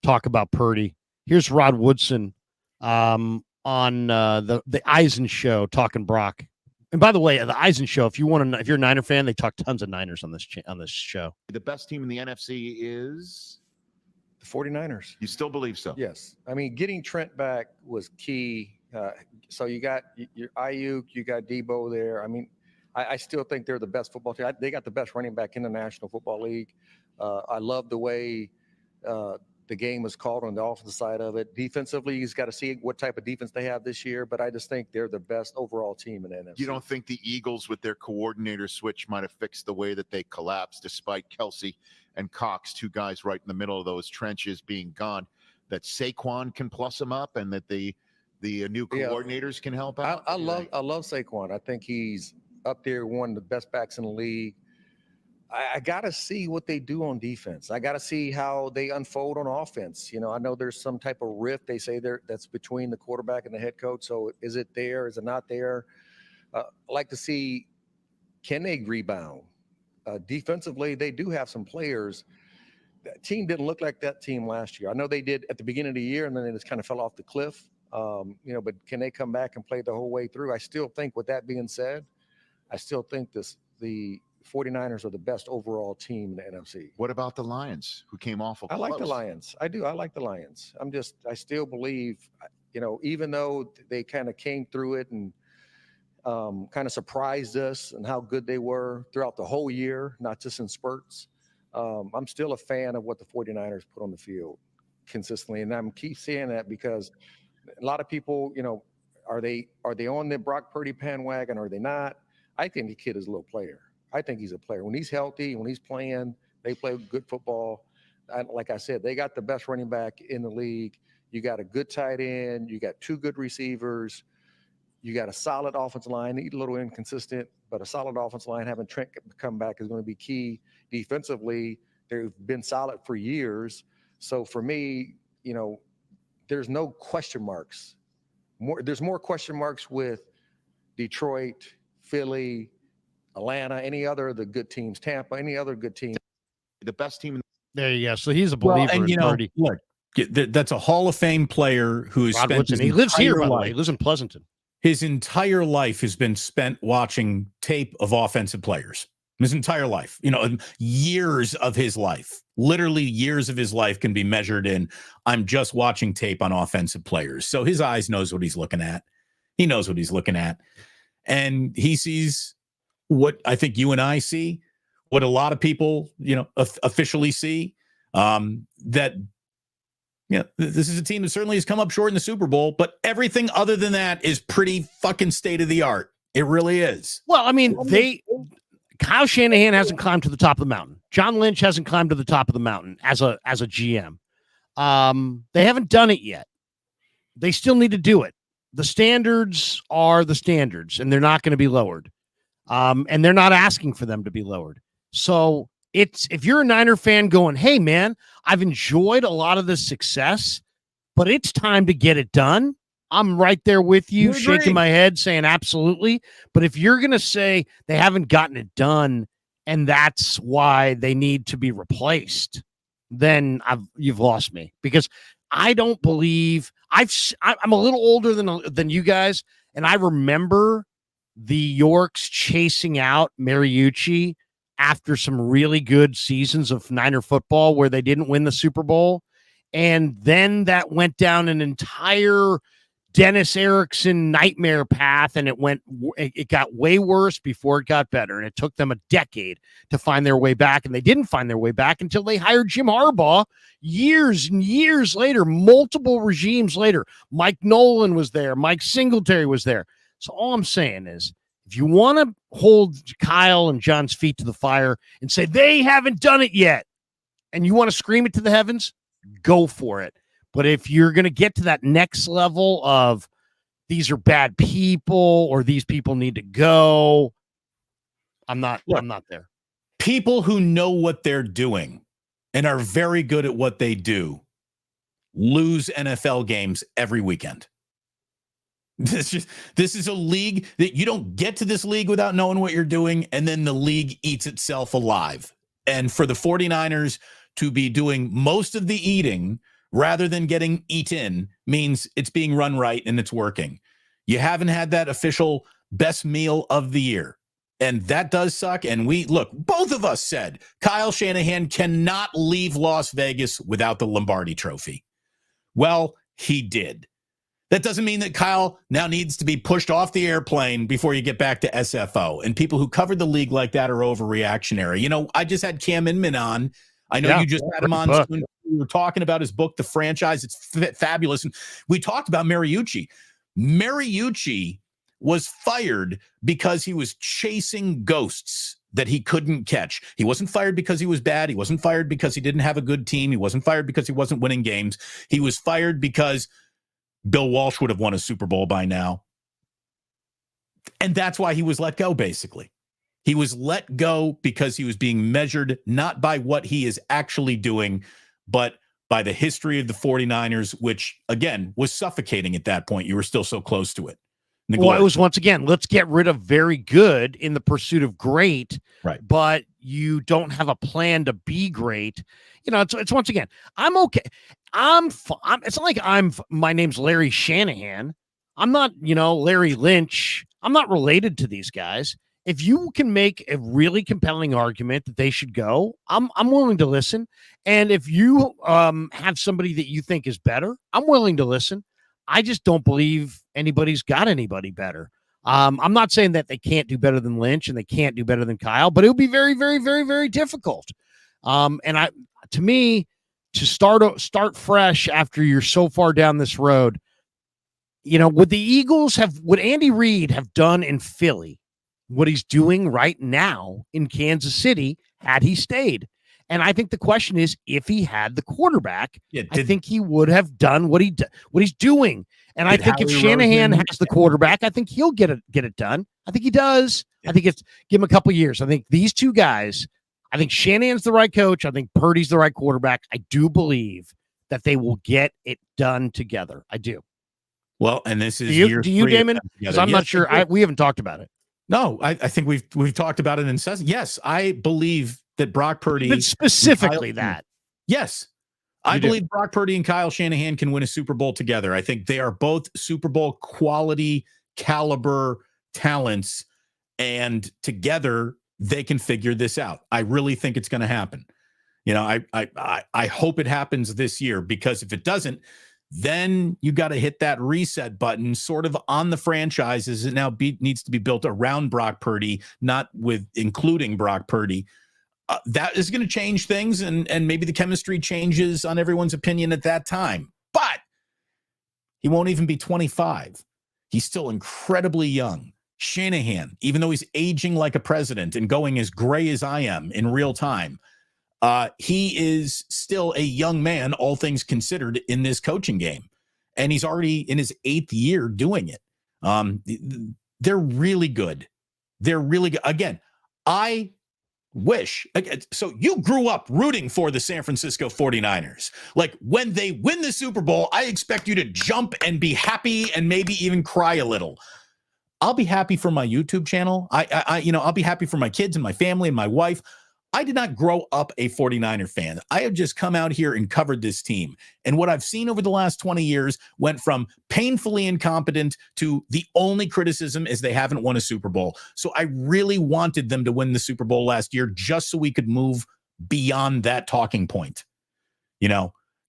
talk about Purdy. Here's Rod Woodson on the Eisen Show talking Brock. And by the way, the Eisen Show, if you're a Niner fan, they talk tons of Niners on this show. The best team in the NFC is the 49ers. You still believe so? Yes. I mean, getting Trent back was key. So you got your Ayuk, you got Debo there. I mean, I still think they're the best football team. They got the best running back in the National Football League. I love the way the game was called on the offensive side of it. Defensively, he's got to see what type of defense they have this year, but I just think they're the best overall team in the NFC. You don't think the Eagles with their coordinator switch might have fixed the way that they collapsed despite Kelsey and Cox, 2 guys right in the middle of those trenches being gone, that Saquon can plus them up and that the new coordinators can help out? I love Saquon. I think he's up there, one of the best backs in the league. I got to see what they do on defense. I got to see how they unfold on offense. I know there's some type of rift they say that's between the quarterback and the head coach. So is it there? Is it not there? I like to see, can they rebound? Defensively, they do have some players. That team didn't look like that team last year. I know they did at the beginning of the year, and then they just kind of fell off the cliff. But can they come back and play the whole way through? I still think, with that being said, I still think the 49ers are the best overall team in the NFC. What about the Lions, who came awful close? I like the Lions. I do. I like the Lions. I still believe, even though they kind of came through it and kind of surprised us and how good they were throughout the whole year, not just in spurts. I'm still a fan of what the 49ers put on the field consistently. And I'm keep saying that because a lot of people, are they on the Brock Purdy bandwagon or are they not? I think the kid is a little player. I think he's a player. When he's healthy, when he's playing, they play good football. Like I said, they got the best running back in the league. You got a good tight end. You got 2 good receivers. You got a solid offensive line. They're a little inconsistent, but a solid offensive line. Having Trent come back is going to be key. Defensively, they've been solid for years. So for me, there's no question marks. There's more question marks with Detroit, Philly, Atlanta, any other of the good teams, Tampa, any other good team. The best team. There you go. So he's a believer in Purdy. Look, that's a Hall of Fame player who has Rod spent Woodson. He lives here, by the way. He lives in Pleasanton. His entire life has been spent watching tape of offensive players. His entire life, years of his life, literally years of his life can be measured in, I'm just watching tape on offensive players. So his eyes knows what he's looking at. He knows what he's looking at. And he sees what I think you and I see, what a lot of people, officially see, that this is a team that certainly has come up short in the Super Bowl, but everything other than that is pretty fucking state of the art. It really is. Well, I mean, Kyle Shanahan hasn't climbed to the top of the mountain. John Lynch hasn't climbed to the top of the mountain as a GM. They haven't done it yet. They still need to do it. the standards are the standards, and they're not going to be lowered. And they're not asking for them to be lowered. So if you're a Niner fan going, hey, man, I've enjoyed a lot of this success, but it's time to get it done. I'm right there with you, shaking my head, saying absolutely. But if you're going to say they haven't gotten it done and that's why they need to be replaced, then you've lost me, because I don't believe I'm a little older than you guys, and I remember the Yorks chasing out Mariucci after some really good seasons of Niner football where they didn't win the Super Bowl, and then that went down an entire Dennis Erickson nightmare path, and it got way worse before it got better, and it took them a decade to find their way back, and they didn't find their way back until they hired Jim Harbaugh years and years later, multiple regimes later. Mike Nolan was there, Mike Singletary was there. So all I'm saying is, if you want to hold Kyle and John's feet to the fire and say they haven't done it yet, and you want to scream it to the heavens, go for it. But if you're going to get to that next level of these are bad people or these people need to go, I'm not there. People who know what they're doing and are very good at what they do lose NFL games every weekend. This is a league that you don't get to this league without knowing what you're doing, and then the league eats itself alive. And for the 49ers to be doing most of the eating rather than getting eaten means it's being run right and it's working. You haven't had that official best meal of the year, and that does suck. And both of us said Kyle Shanahan cannot leave Las Vegas without the Lombardi Trophy. Well, he did. That doesn't mean that Kyle now needs to be pushed off the airplane before you get back to SFO. And people who covered the league like that are overreactionary. I just had Cam Inman on. I know you just had him on soon. We were talking about his book, The Franchise. It's fabulous. And we talked about Mariucci. Mariucci was fired because he was chasing ghosts that he couldn't catch. He wasn't fired because he was bad. He wasn't fired because he didn't have a good team. He wasn't fired because he wasn't winning games. He was fired because Bill Walsh would have won a Super Bowl by now. And that's why he was let go, basically. He was let go because he was being measured not by what he is actually doing, but by the history of the 49ers, which, again, was suffocating at that point. You were still so close to it. Well, it was, once again, let's get rid of very good in the pursuit of great, right? But you don't have a plan to be great. It's once again, I'm okay. It's not like my name's Larry Shanahan. I'm not, Larry Lynch. I'm not related to these guys. If you can make a really compelling argument that they should go, I'm willing to listen. And if you have somebody that you think is better, I'm willing to listen. I just don't believe anybody's got anybody better. I'm not saying that they can't do better than Lynch and they can't do better than Kyle, but it would be very, very, very, very difficult. To me, to start fresh after you're so far down this road, would Andy Reid have done in Philly what he's doing right now in Kansas City had he stayed? And I think the question is, if he had the quarterback, I think he would have done what he's doing. And I think if Shanahan has the quarterback, I think he'll get it done. I think he does. Yeah. I think give him a couple years. I think these two guys, I think Shanahan's the right coach. I think Purdy's the right quarterback. I do believe that they will get it done together. I do. Well, and this is do you, Damon? Because I'm not sure. We haven't talked about it. No, I think we've talked about it incessantly. Yes, I believe that Brock Purdy, but specifically that. Yes, I believe Brock Purdy and Kyle Shanahan can win a Super Bowl together. I think they are both Super Bowl quality caliber talents, and together they can figure this out. I really think it's going to happen. I hope it happens this year, because if it doesn't, then you got to hit that reset button sort of on the franchises. It now needs to be built around Brock Purdy, not with including Brock Purdy. That is going to change things, and maybe the chemistry changes on everyone's opinion at that time. But he won't even be 25. He's still incredibly young. Shanahan, even though he's aging like a president and going as gray as I am in real time, he is still a young man, all things considered, in this coaching game. and he's already in his 8th year doing it. They're really good. They're really good. Again, I wish. So you grew up rooting for the San Francisco 49ers. Like when they win the Super Bowl, I expect you to jump and be happy and maybe even cry a little. I'll be happy for my YouTube channel. I'll be happy for my kids and my family and my wife. I did not grow up a 49er fan. I have just come out here and covered this team. And what I've seen over the last 20 years went from painfully incompetent to the only criticism is they haven't won a Super Bowl. So I really wanted them to win the Super Bowl last year just so we could move beyond that talking point.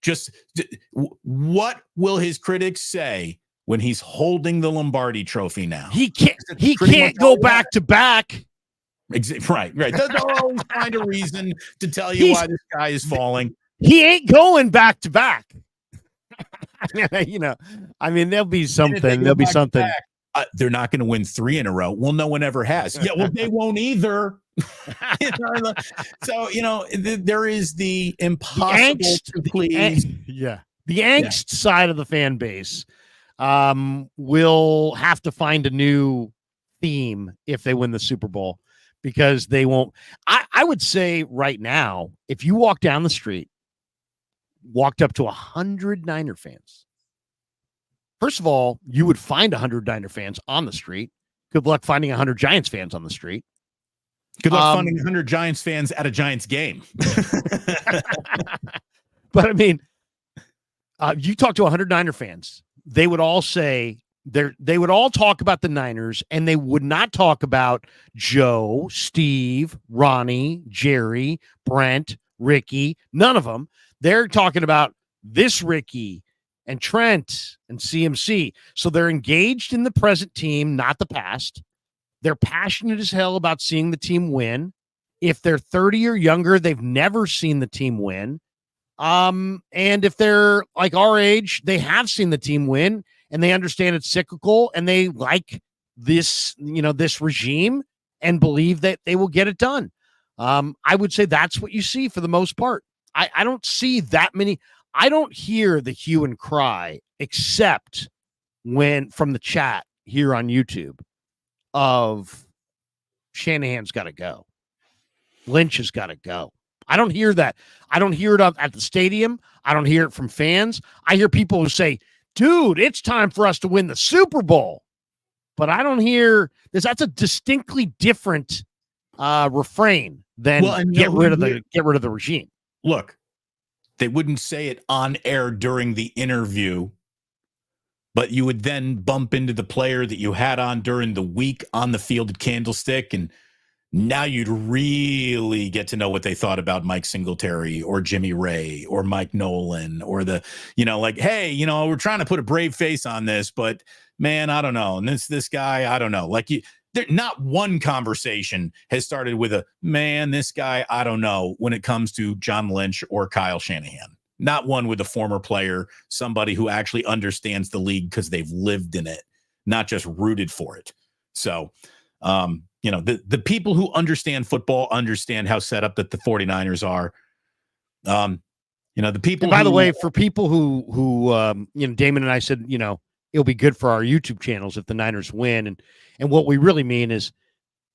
Just what will his critics say when he's holding the Lombardi trophy now? He can't go back to back. Right. They'll always find a reason to tell you why this guy is falling. He ain't going back to back. There'll be something. There'll be something. Back, they're not going to win 3 in a row. Well, no one ever has. Yeah, well, they won't either. So, there is the impossible to please. The angst side of the fan base will have to find a new theme if they win the Super Bowl. Because they won't. I would say right now, if you walk down the street, walked up to 100 Niner fans, first of all, you would find 100 Niner fans on the street. Good luck finding 100 Giants fans on the street. Good luck finding 100 Giants fans at a Giants game. But I mean, you talk to 100 Niner fans, they would all say, they would all talk about the Niners, and they would not talk about Joe, Steve, Ronnie, Jerry, Brent, Ricky, none of them. They're talking about this Ricky and Trent and CMC. So they're engaged in the present team, not the past. They're passionate as hell about seeing the team win. If they're 30 or younger, they've never seen the team win. And if they're like our age, they have seen the team win. And they understand it's cyclical, and they like this, this regime, and believe that they will get it done. I would say that's what you see for the most part. I don't see that many. I don't hear the hue and cry except when from the chat here on YouTube of Shanahan's got to go. Lynch has got to go. I don't hear that. I don't hear it at the stadium. I don't hear it from fans. I hear people who say, dude, it's time for us to win the Super Bowl. But I don't hear this. That's a distinctly different refrain than get rid of the regime. Look, they wouldn't say it on air during the interview, but you would then bump into the player that you had on during the week on the field at Candlestick, and now you'd really get to know what they thought about Mike Singletary or Jimmy Ray or Mike Nolan or hey, we're trying to put a brave face on this, but man, I don't know. And this guy, I don't know. Not one conversation has started with a man, this guy, I don't know, when it comes to John Lynch or Kyle Shanahan. Not one with a former player, somebody who actually understands the league because they've lived in it, not just rooted for it. So, the people who understand football understand how set up that the 49ers are. The people. And by the way, for people who Damon and I said, it'll be good for our YouTube channels if the Niners win, and what we really mean is,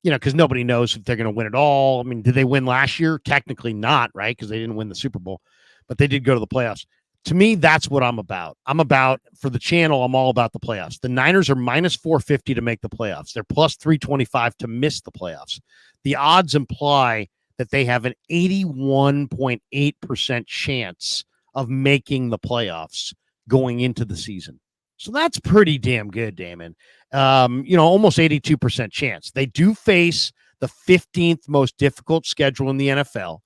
because nobody knows if they're going to win at all. I mean, did they win last year? Technically not, right? Because they didn't win the Super Bowl, but they did go to the playoffs. To me, that's what I'm about. For the channel, I'm all about the playoffs. The Niners are minus 450 to make the playoffs. They're plus 325 to miss the playoffs. The odds imply that they have an 81.8% chance of making the playoffs going into the season. So that's pretty damn good, Damon. Almost 82% chance. They do face the 15th most difficult schedule in the NFL.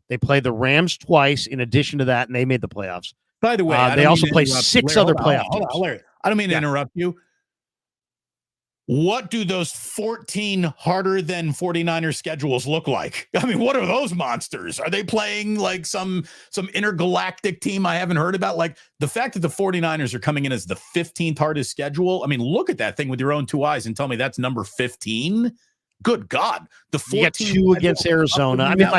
They play the Rams twice in addition to that, and they made the playoffs. By the way, they also play 6 other playoff teams. Larry, I don't mean to interrupt you. What do those 14 harder than 49er schedules look like? I mean, what are those monsters? Are they playing like some intergalactic team I haven't heard about? Like the fact that the 49ers are coming in as the 15th hardest schedule. I mean, look at that thing with your own 2 eyes and tell me that's number 15. Good God. The 2 against Arizona. I mean,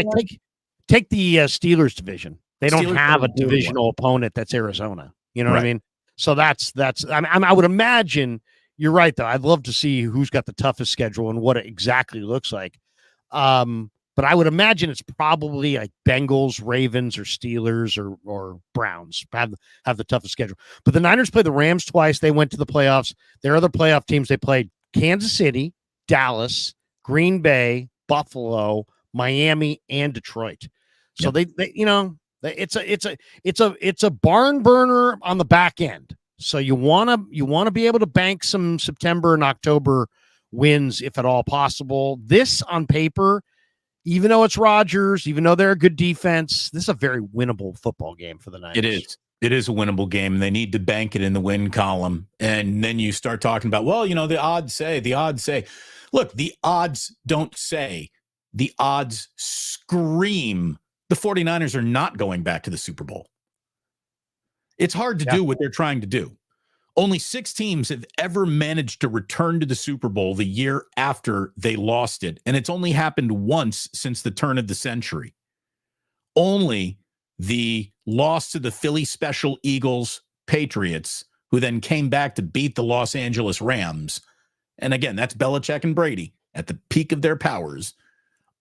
take the Steelers division. They don't have a divisional opponent that's Arizona. You know what I mean? So that's I would imagine you're right though. I'd love to see who's got the toughest schedule and what it exactly looks like. But I would imagine it's probably like Bengals, Ravens, or Steelers or Browns have the toughest schedule. But the Niners play the Rams twice. They went to the playoffs. Their other playoff teams, they played Kansas City, Dallas, Green Bay, Buffalo, Miami, and Detroit. So they it's a barn burner on the back end. So you want to be able to bank some September and October wins if at all possible. This on paper, even though it's Rodgers, even though they're a good defense, this is a very winnable football game for the Niners. It is. It is a winnable game, and they need to bank it in the win column. And then you start talking about, well, the odds say. Look, the odds don't say. The odds scream the 49ers are not going back to the Super Bowl. It's hard to do what they're trying to do. Only 6 teams have ever managed to return to the Super Bowl the year after they lost it. And it's only happened once since the turn of the century. Only the loss to the Philly Special Eagles Patriots, who then came back to beat the Los Angeles Rams. And again, that's Belichick and Brady at the peak of their powers.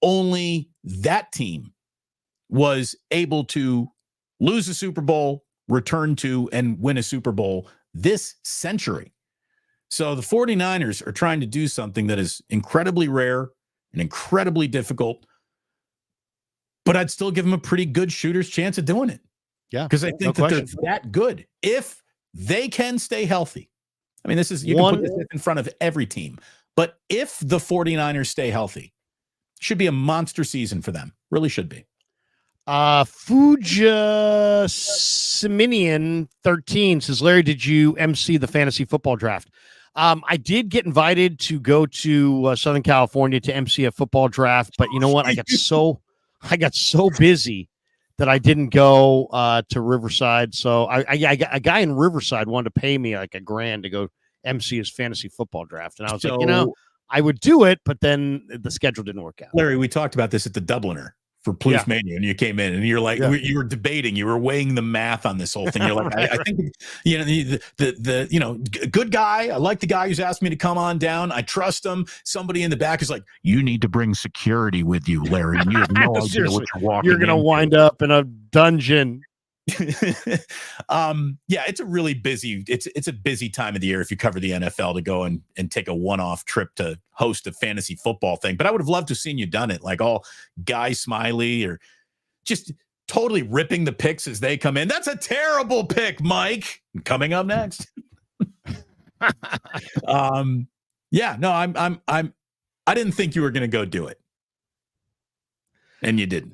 Only that team was able to lose a Super Bowl, return to, and win a Super Bowl this century. So the 49ers are trying to do something that is incredibly rare and incredibly difficult, but I'd still give them a pretty good shooter's chance of doing it. Yeah. Because I think they're that good. If they can stay healthy. I mean, you can put this in front of every team, but if the 49ers stay healthy, should be a monster season for them. Really should be. Fuja Siminian 13 says, Larry, did you MC the fantasy football draft? I did get invited to go to Southern California to MC a football draft, but you know what? I got so busy that I didn't go to Riverside. So a guy in Riverside wanted to pay me like $1,000 to go MC his fantasy football draft. And I was like, I would do it, but then the schedule didn't work out. Larry, we talked about this at the Dubliner for Plus Mania, and you came in and you're like, you were debating, you were weighing the math on this whole thing. You're like, I think, the good guy. I like the guy who's asked me to come on down. I trust him. Somebody in the back is like, you need to bring security with you, Larry. And you have no idea what you're walking. You're going to wind up in a dungeon. It's a really busy, it's a busy time of the year if you cover the NFL to go and take a one-off trip to host a fantasy football thing. But I would have loved to have seen you done it, like all Guy Smiley or just totally ripping the picks as they come in. That's a terrible pick, Mike. Coming up next. I didn't think you were going to go do it. And you didn't.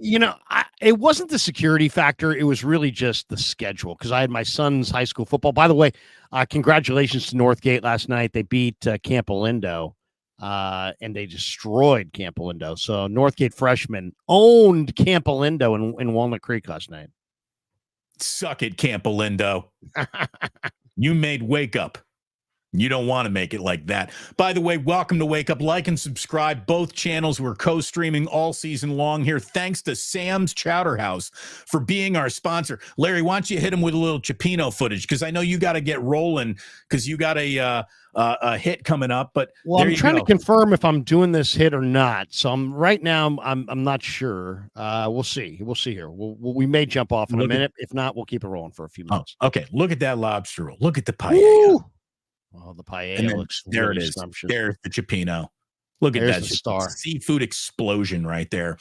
It wasn't the security factor. It was really just the schedule because I had my son's high school football. By the way, congratulations to Northgate last night. They beat Camp Olindo, and they destroyed Camp Olindo. So Northgate freshmen owned Camp Olindo in Walnut Creek last night. Suck it, Camp Olindo. You made Wake Up. You don't want to make it like that. By the way, welcome to Wake Up. Like and subscribe. Both channels we're co-streaming all season long here. Thanks to Sam's Chowder House for being our sponsor. Larry, why don't you hit him with a little Chipino footage? Because I know you got to get rolling because you got a hit coming up. But I'm trying to confirm if I'm doing this hit or not. So right now I'm not sure. We'll see. We'll see here. We may jump off in a minute. If not, we'll keep it rolling for a few minutes. Okay. Look at that lobster roll. Look at the paella. Oh, the paella looks there. Really it is. Scrumptious. There's the Chipino. Look at There's that the star. Seafood explosion right there.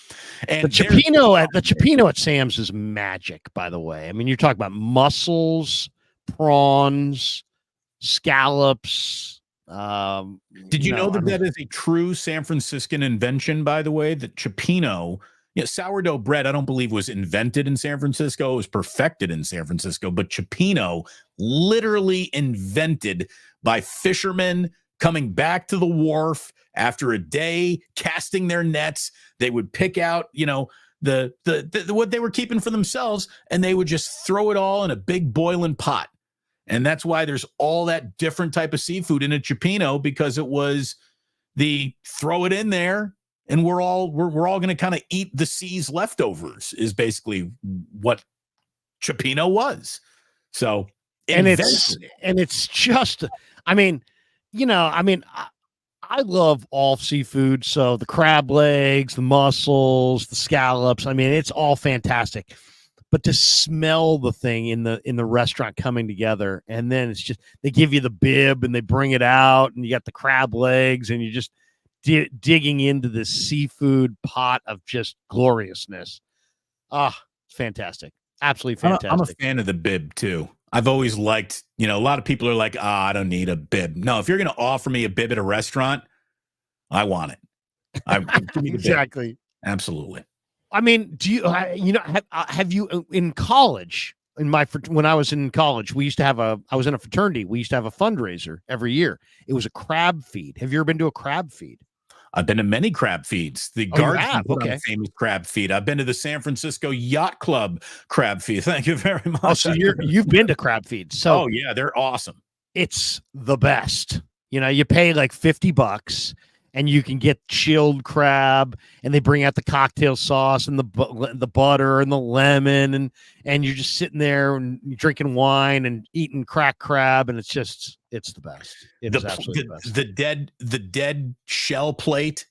And the Chipino at Sam's is magic. By the way, I mean you're talking about mussels, prawns, scallops. Did you know that is a true San Franciscan invention? By the way, the Chipino. Sourdough bread, I don't believe was invented in San Francisco. It was perfected in San Francisco. But Chipino, literally invented by fishermen coming back to the wharf after a day casting their nets. They would pick out, the what they were keeping for themselves, and they would just throw it all in a big boiling pot. And that's why there's all that different type of seafood in a Chipino, because it was the throw it in there. And we're all going to kind of eat the sea's leftovers is basically what Chipino was. So And it's just, I mean, I love all seafood. So the crab legs, the mussels, the scallops, I mean, it's all fantastic. But to smell the thing in the restaurant coming together, and then it's just, they give you the bib and they bring it out, and you got the crab legs, and you're just digging into this seafood pot of just gloriousness. It's fantastic. Absolutely fantastic. I'm a fan of the bib too. I've always liked, a lot of people are like, I don't need a bib. No, if you're going to offer me a bib at a restaurant, I want it. Give me the Exactly. bib. Absolutely. I mean, do you, have you in college, when I was in college, we used to have I was in a fraternity. We used to have a fundraiser every year. It was a crab feed. Have you ever been to a crab feed? I've been to many crab feeds. The Guardian put on okay. a famous crab feed. I've been to the San Francisco Yacht Club crab feed. Thank you very much. Oh, so you've been to crab feeds. So oh yeah, they're awesome. It's the best. You pay like $50 and you can get chilled crab, and they bring out the cocktail sauce and the butter and the lemon, and you're just sitting there and drinking wine and eating cracked crab, and it's the best. It's absolutely the best. The dead shell plate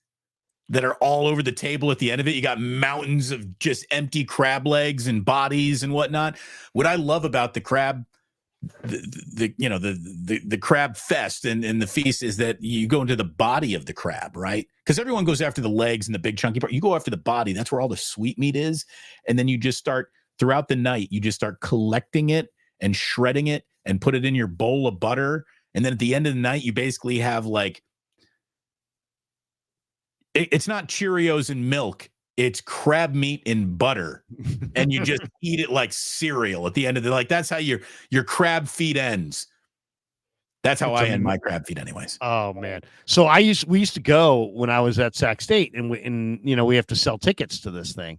that are all over the table at the end of it. You got mountains of just empty crab legs and bodies and whatnot. What I love about the crab, the crab fest and the feast is that you go into the body of the crab, right? Because everyone goes after the legs and the big chunky part. You go after the body. That's where all the sweet meat is. And then you just start throughout the night, you just start collecting it and shredding it and put it in your bowl of butter. And then at the end of the night, you basically have like, it's not Cheerios and milk. It's crab meat in butter, and you just eat it like cereal at the end of the, like, that's how your crab feed ends. That's how I end my crab feed anyways. Oh man. So we used to go when I was at Sac State, and we have to sell tickets to this thing.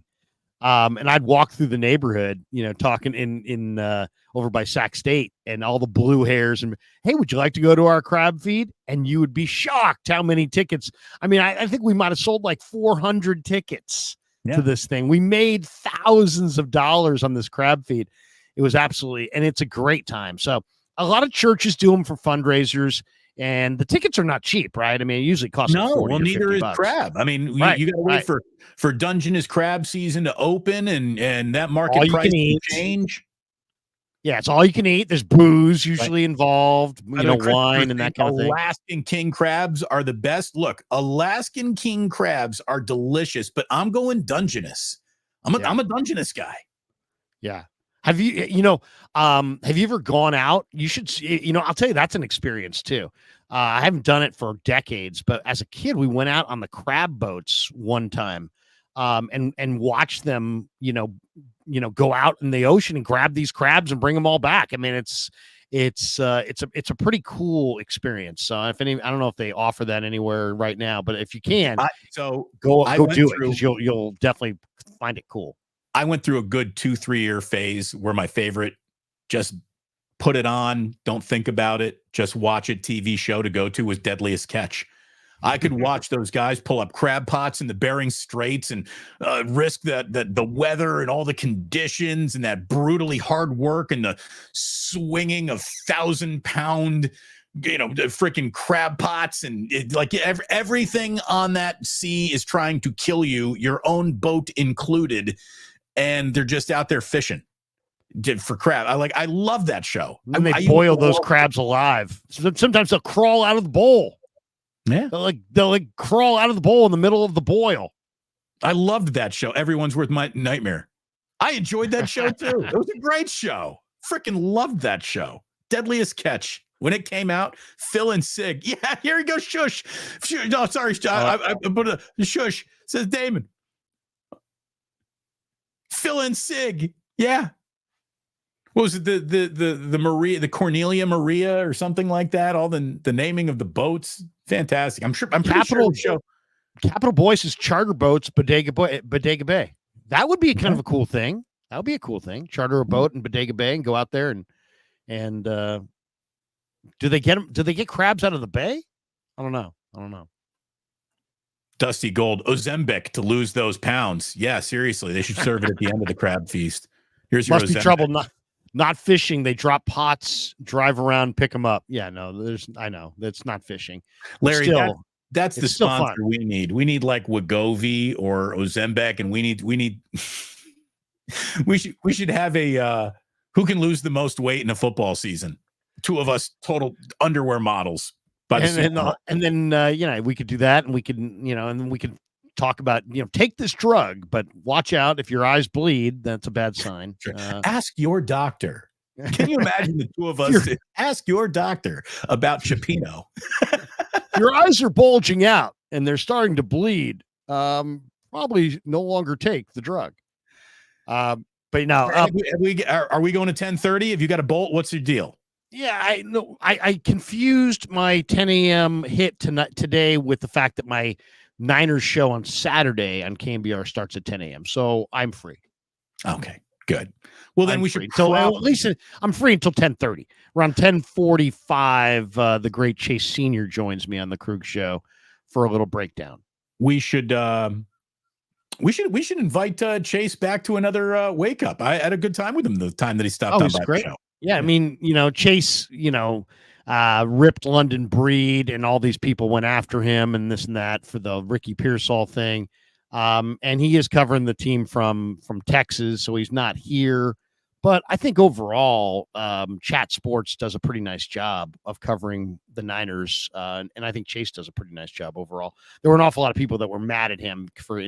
And I'd walk through the neighborhood, talking in over by Sac State, and all the blue hairs, and hey, would you like to go to our crab feed? And you would be shocked how many tickets. I mean, I think we might have sold like 400 tickets to this thing. We made thousands of dollars on this crab feed. It was absolutely, and it's a great time. So a lot of churches do them for fundraisers. And the tickets are not cheap, right? I mean, it usually costs neither is $50. crab. I mean, you got to wait for Dungeness crab season to open, and that market price can change. Yeah, it's all you can eat. There's booze usually involved, wine and that kind of thing. Alaskan king crabs are the best. Look, Alaskan king crabs are delicious, but I'm going Dungeness. I'm a Dungeness guy. Yeah. Have you ever gone out? You should, I'll tell you, that's an experience too. I haven't done it for decades, but as a kid, we went out on the crab boats one time, and watched them, go out in the ocean and grab these crabs and bring them all back. I mean, it's a pretty cool experience. So I don't know if they offer that anywhere right now, but if you can, go do it, because you'll definitely find it cool. I went through a good 2-3 year phase where my favorite, just put it on, don't think about it, just watch it, TV show to go to was Deadliest Catch. I could watch those guys pull up crab pots in the Bering Straits and risk the weather and all the conditions and that brutally hard work and the swinging of 1,000-pound, freaking crab pots, and everything on that sea is trying to kill you, your own boat included. And they're just out there fishing for crab. I love that show. And they boil those crabs alive. Sometimes they'll crawl out of the bowl. Yeah. They'll crawl out of the bowl in the middle of the boil. I loved that show. Everyone's Worth My Nightmare. I enjoyed that show too. It was a great show. Freaking loved that show. Deadliest Catch. When it came out, Phil and Sig. Yeah, here he goes. Shush. No, sorry. I put a shush. Says Damon. Phil and Sig. Yeah. What was it? The Maria, the Cornelia Maria or something like that. All the naming of the boats. Fantastic. I'm pretty sure the show. Capital Boys is charter boats, Bodega Bay. That would be kind of a cool thing. That would be a cool thing. Charter a boat in Bodega Bay and go out there and do they get crabs out of the bay? I don't know. Dusty Gold, Ozempic to lose those pounds. Yeah, seriously, they should serve it at the end of the crab feast. Here's your Must be trouble not fishing. They drop pots, drive around, pick them up. Yeah, no, I know that's not fishing. But Larry, still, that's the it's still sponsor fun. we need. We need like Wegovy or Ozempic, and we need we should have a who can lose the most weight in a football season. Two of us total underwear models. And then we could do that, and we could, and then we could talk about, take this drug, but watch out if your eyes bleed. That's a bad sign. Ask your doctor. Can you imagine the two of us? Ask your doctor about Chipino. Your eyes are bulging out and they're starting to bleed. Probably no longer take the drug. But now, are we going to 10:30? Have you got a bolt? What's your deal? Yeah, I confused my 10 a.m. hit today with the fact that my Niners show on Saturday on KMBR starts at 10 a.m. So I'm free. Okay, good. Well, then we should. At least I'm free until 10:30. Around 10:45, the great Chase Senior joins me on the Krueger show for a little breakdown. We should invite Chase back to another wake up. I had a good time with him the time that he stopped on by great. the show. Yeah, I mean, Chase, ripped London Breed, and all these people went after him and this and that for the Ricky Pearsall thing. And he is covering the team from Texas, so he's not here. But I think overall, Chat Sports does a pretty nice job of covering the Niners, and I think Chase does a pretty nice job overall. There were an awful lot of people that were mad at him for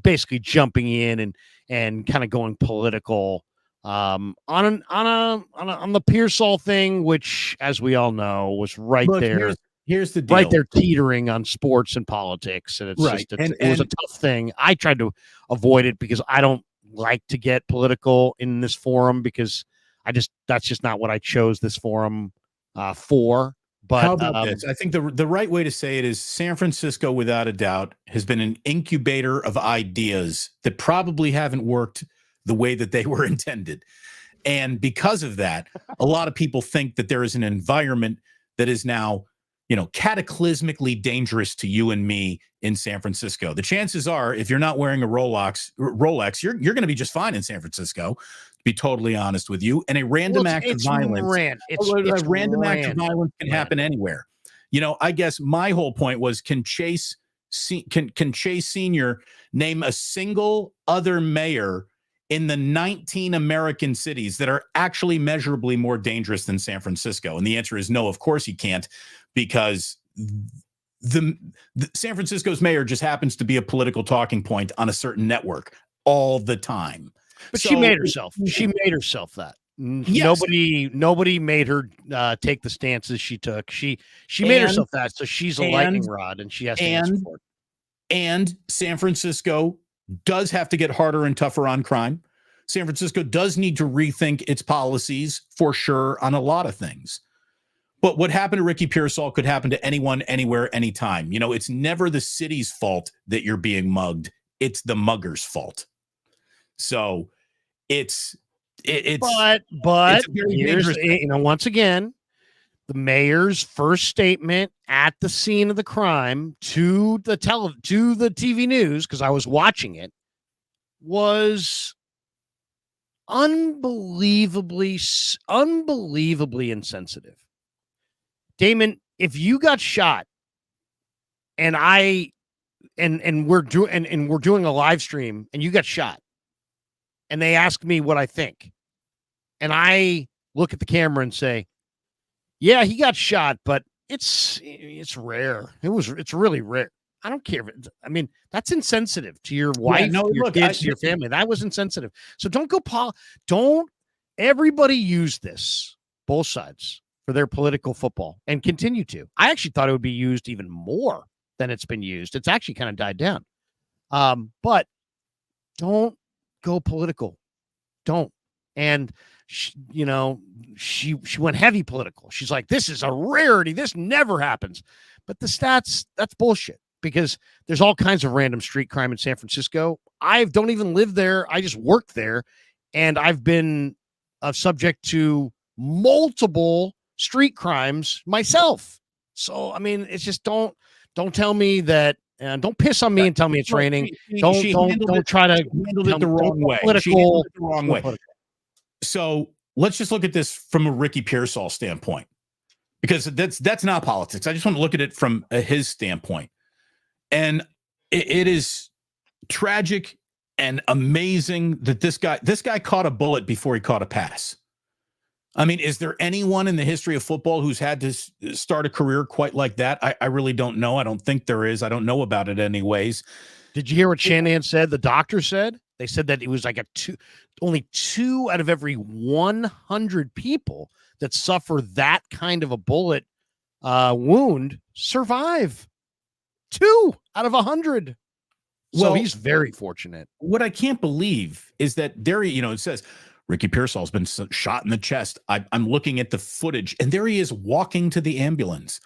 basically jumping in and kind of going political on the Pearsall thing, which, as we all know, was there. Here's the deal. Right there, teetering on sports and politics, and it's right. It was a tough thing. I tried to avoid it because I don't like to get political in this forum because that's just not what I chose this forum for. But how about this? I think the right way to say it is San Francisco, without a doubt, has been an incubator of ideas that probably haven't worked the way that they were intended. And because of that, a lot of people think that there is an environment that is now, cataclysmically dangerous to you and me in San Francisco. The chances are, if you're not wearing a Rolex, you're going to be just fine in San Francisco, to be totally honest with you. And a random act of violence, act of violence can happen anywhere. I guess my whole point was, can Chase Senior name a single other mayor in the 19 American cities that are actually measurably more dangerous than San Francisco? And the answer is no, of course he can't, because the San Francisco's mayor just happens to be a political talking point on a certain network all the time. But she made herself. She made herself that. Yes. Nobody made her take the stances she took. She made herself that. So she's a lightning rod, and she has to answer for it. And San Francisco does have to get harder and tougher on crime. San Francisco does need to rethink its policies for sure on a lot of things. But what happened to Ricky Pearsall could happen to anyone, anywhere, anytime. It's never the city's fault that you're being mugged. It's the mugger's fault. So it's but here's, once again, the mayor's first statement at the scene of the crime to the TV news, because I was watching it, was unbelievably insensitive. Damon, if you got shot and we're doing a live stream and you got shot and they ask me what I think, and I look at the camera and say, yeah, he got shot, but it's rare. It's really rare. I don't care. That's insensitive to your wife, your kids, to your family. That was insensitive. So don't everybody use this, both sides, for their political football, and continue to. I actually thought it would be used even more than it's been used. It's actually kind of died down. But don't go political. Don't. And she went heavy political. She's like, this is a rarity. This never happens. But the stats, that's bullshit, because there's all kinds of random street crime in San Francisco. I don't even live there. I just work there. And I've been subject to multiple street crimes myself. So, it's just don't tell me that, and don't piss on me and tell me it's raining. Don't try to handle it the wrong way. Political, the wrong way. So let's just look at this from a Ricky Pearsall standpoint, because that's not politics. I just want to look at it from his standpoint. And it is tragic and amazing that this guy caught a bullet before he caught a pass. I mean, is there anyone in the history of football who's had to start a career quite like that? I really don't know. I don't think there is. I don't know about it anyways. Did you hear what Shanahan said? The doctor said? They said that it was like only 2 out of every 100 people that suffer that kind of a bullet wound survive. 2 out of 100. So he's very fortunate. What I can't believe is that there, it says Ricky Pearsall's been shot in the chest. I'm looking at the footage, and there he is walking to the ambulance.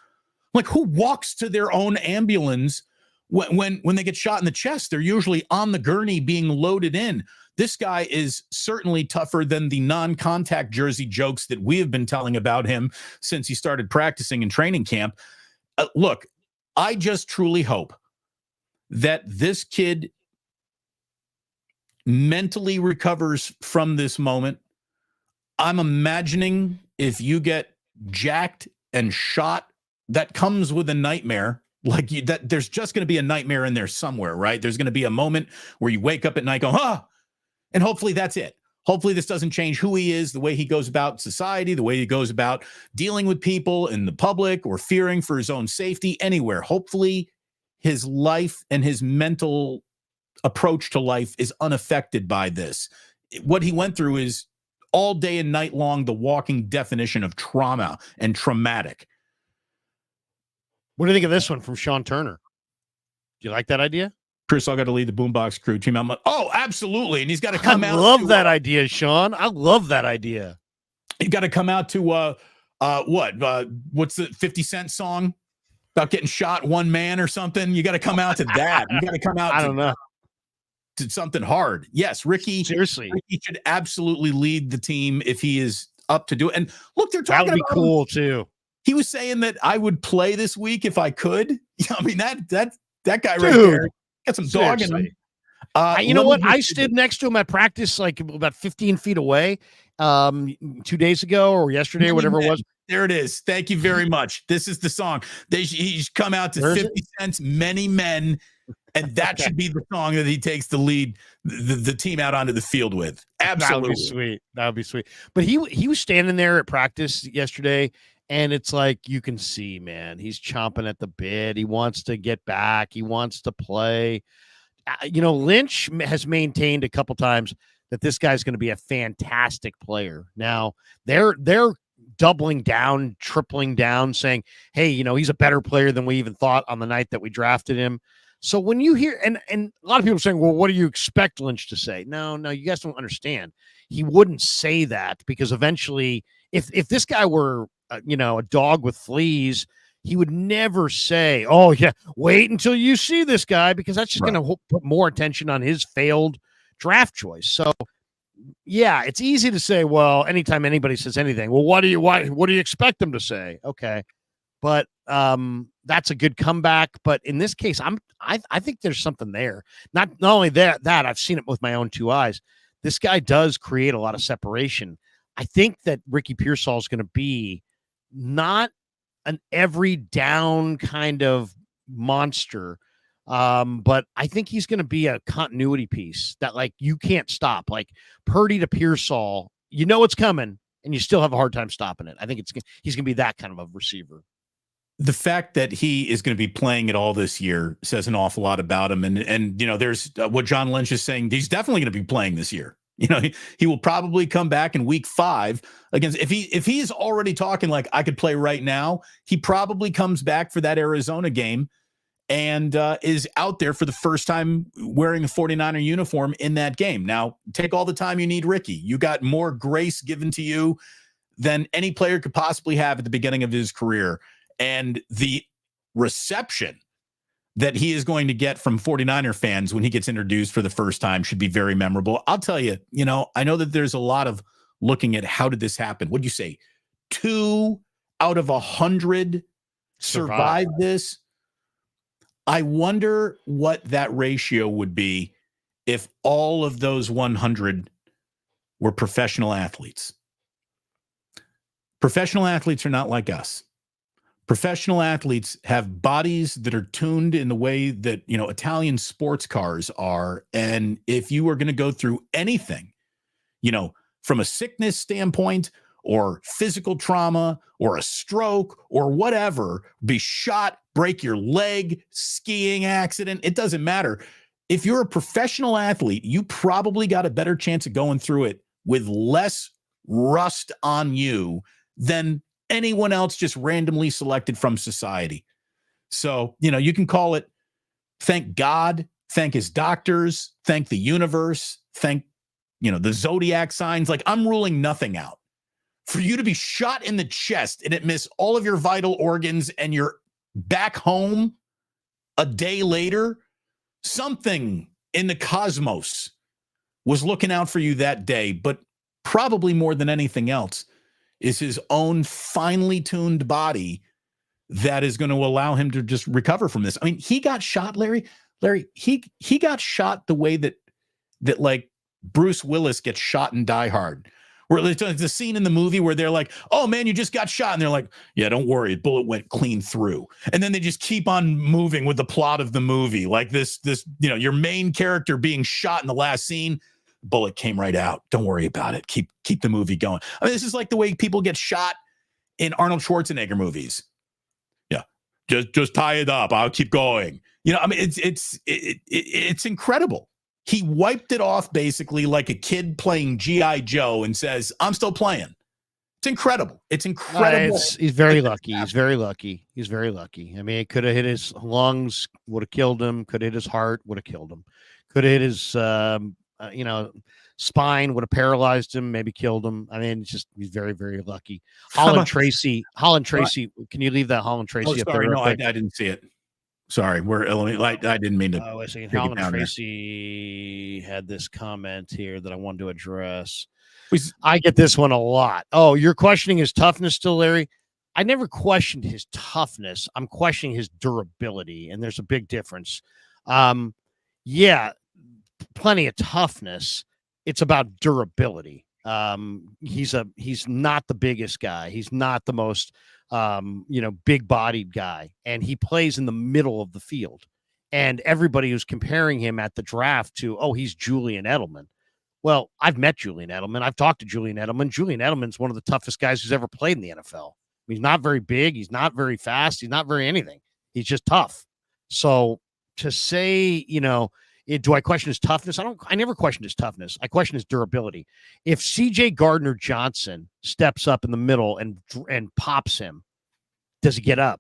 Like, who walks to their own ambulance when they get shot in the chest? They're usually on the gurney being loaded in. This guy is certainly tougher than the non-contact jersey jokes that we have been telling about him since he started practicing in training camp. Look, I just truly hope that this kid mentally recovers from this moment. I'm imagining if you get jacked and shot, that comes with a nightmare. Like that, there's just going to be a nightmare in there somewhere, right? There's going to be a moment where you wake up at night going, and hopefully that's it. Hopefully this doesn't change who he is, the way he goes about society, the way he goes about dealing with people in the public or fearing for his own safety anywhere. Hopefully his life and his mental approach to life is unaffected by this. What he went through is all day and night long the walking definition of trauma and traumatic. What do you think of this one from Sean Turner? Do you like that idea? Pearsall got to lead the Boombox Crew team. Oh, absolutely. And he's got to come out. I love that idea, Sean. I love that idea. He's got to come out to what's the 50 Cent song about getting shot, one man or something? You got to come out to that. You got to come out. I don't know. To something hard. Yes, Ricky. Seriously, Ricky should absolutely lead the team if he is up to do it. And look, they're talking that would be about cool him. too. He was saying that I would play this week if I could. I mean, that guy right there got some dog in him. You know what? I stood next to him at practice, like about 15 feet away, 2 days ago or yesterday, or whatever it was. There it is. Thank you very much. This is the song. He's come out to 50 Cent's Many Men, and that should be the song that he takes the lead, the team out onto the field with. Absolutely. That would be sweet. That would be sweet. But he was standing there at practice yesterday, and it's like you can see, man, he's chomping at the bit. He wants to get back. He wants to play. Lynch has maintained a couple times that this guy's going to be a fantastic player. Now, they're doubling down, tripling down, saying, hey, he's a better player than we even thought on the night that we drafted him. So when you hear, and a lot of people are saying, well, what do you expect Lynch to say? No, you guys don't understand. He wouldn't say that because eventually, if this guy were, a dog with fleas, he would never say, oh, yeah, wait until you see this guy, because that's just going to put more attention on his failed draft choice. So, yeah, it's easy to say, well, anytime anybody says anything, well, what do you expect them to say? Okay. But that's a good comeback. But in this case, I think there's something there. Not only that I've seen it with my own 2 eyes. This guy does create a lot of separation. I think that Ricky Pearsall is going to be not an every down kind of monster, but I think he's going to be a continuity piece that, like, you can't stop. Like Purdy to Pearsall, it's coming, and you still have a hard time stopping it. I think he's going to be that kind of a receiver. The fact that he is going to be playing it all this year says an awful lot about him. And there's what John Lynch is saying. He's definitely going to be playing this year. He will probably come back in week 5 against, if he is already talking like I could play right now, he probably comes back for that Arizona game and is out there for the first time wearing a 49er uniform in that game. Now, take all the time you need, Ricky. You got more grace given to you than any player could possibly have at the beginning of his career. And the reception that he is going to get from 49er fans when he gets introduced for the first time should be very memorable. I'll tell you, I know that there's a lot of looking at how did this happen? What'd you say? 2 out of 100 survived this. I wonder what that ratio would be if all of those 100 were professional athletes. Professional athletes are not like us. Professional athletes have bodies that are tuned in the way that, Italian sports cars are. And if you are going to go through anything, from a sickness standpoint or physical trauma or a stroke or whatever, be shot, break your leg, skiing accident, it doesn't matter. If you're a professional athlete, you probably got a better chance of going through it with less rust on you than anyone else just randomly selected from society. So, you can call it thank God, thank his doctors, thank the universe, thank, the zodiac signs. Like, I'm ruling nothing out. For you to be shot in the chest and it miss all of your vital organs and you're back home a day later, something in the cosmos was looking out for you that day. But probably more than anything else is his own finely tuned body that is going to allow him to just recover from this. I mean, he got shot, Larry, he got shot the way that like Bruce Willis gets shot in Die Hard, where it's a scene in the movie where they're like, oh man, you just got shot. And they're like, yeah, don't worry. A bullet went clean through. And then they just keep on moving with the plot of the movie. Like this, your main character being shot in the last scene, bullet came right out. Don't worry about it. Keep the movie going. I mean, this is like the way people get shot in Arnold Schwarzenegger movies. Yeah. Just tie it up. I'll keep going. I mean, it's incredible. He wiped it off basically like a kid playing G.I. Joe and says, I'm still playing. It's incredible. It's incredible. He's very lucky. He's very lucky. He's very lucky. I mean, it could have hit his lungs, would have killed him. Could have hit his heart, would have killed him. Could have hit his, spine, would have paralyzed him, maybe killed him. I mean, he's very, very lucky. Holland Tracy, can you leave that Holland Tracy up there? No, I didn't see it. Sorry, I didn't mean to. I was saying Holland Tracy had this comment here that I wanted to address. I get this one a lot. Oh, you're questioning his toughness still, Larry? I never questioned his toughness. I'm questioning his durability, and there's a big difference. Yeah, plenty of toughness. It's about durability. He's not the biggest guy. He's not the most big-bodied guy, and he plays in the middle of the field. And everybody who's comparing him at the draft to, oh, he's Julian Edelman. Well, I've met Julian Edelman. I've talked to Julian Edelman. Julian Edelman's one of the toughest guys who's ever played in the NFL. He's not very big. He's not very fast. He's not very anything. He's just tough. So to say, do I question his toughness? I never questioned his toughness. I question his durability. If CJ Gardner-Johnson steps up in the middle and pops him, does he get up?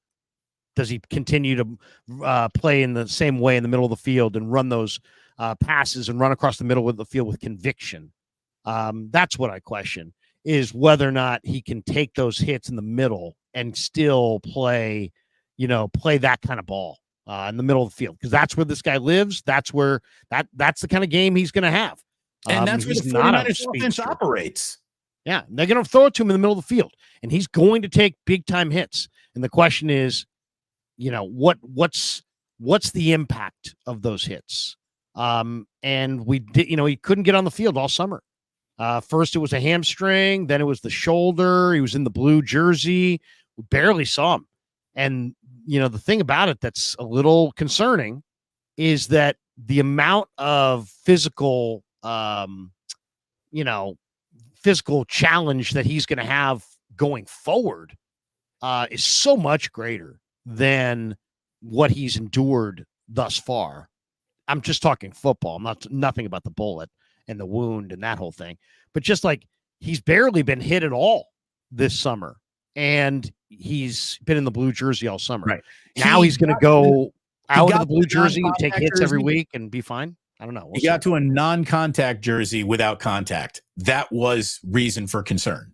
Does he continue to play in the same way in the middle of the field and run those passes and run across the middle of the field with conviction? That's what I question, is whether or not he can take those hits in the middle and still play that kind of ball in the middle of the field, because that's where this guy lives. That's where that's the kind of game he's going to have. And that's where the 49ers offense operates. Yeah, they're going to throw it to him in the middle of the field, and he's going to take big-time hits. And the question is, what's the impact of those hits? And we did, he couldn't get on the field all summer. First it was a hamstring, then it was the shoulder. He was in the blue jersey. We barely saw him. And, the thing about it that's a little concerning is that the amount of physical challenge that he's going to have going forward is so much greater than what he's endured thus far. I'm just talking football. I'm nothing about the bullet and the wound and that whole thing, but just like he's barely been hit at all this summer, and he's been in the blue jersey all summer. Right now, he's going to go out of the blue jersey, take hits every week, and be fine. I don't know. He got to a non-contact jersey without contact. That was reason for concern.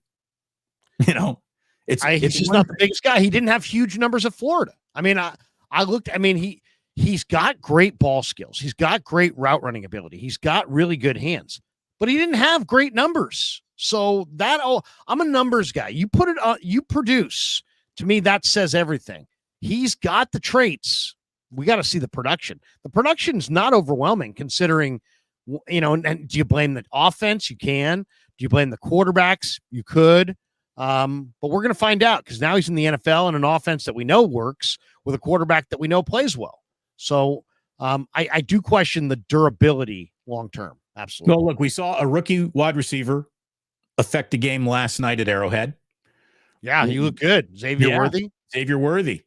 It's just not the biggest guy. He didn't have huge numbers at Florida. I mean, I looked. I mean, he's got great ball skills. He's got great route running ability. He's got really good hands, but he didn't have great numbers. So I'm a numbers guy. You put it on, you produce. To me, that says everything. He's got the traits. We got to see the production. The production's not overwhelming considering, and do you blame the offense? You can. Do you blame the quarterbacks? You could. But we're going to find out because now he's in the NFL in an offense that we know works with a quarterback that we know plays well. So I do question the durability long term. Absolutely. Well, look, we saw a rookie wide receiver affect the game last night at Arrowhead. Yeah, he looked good. Xavier Worthy.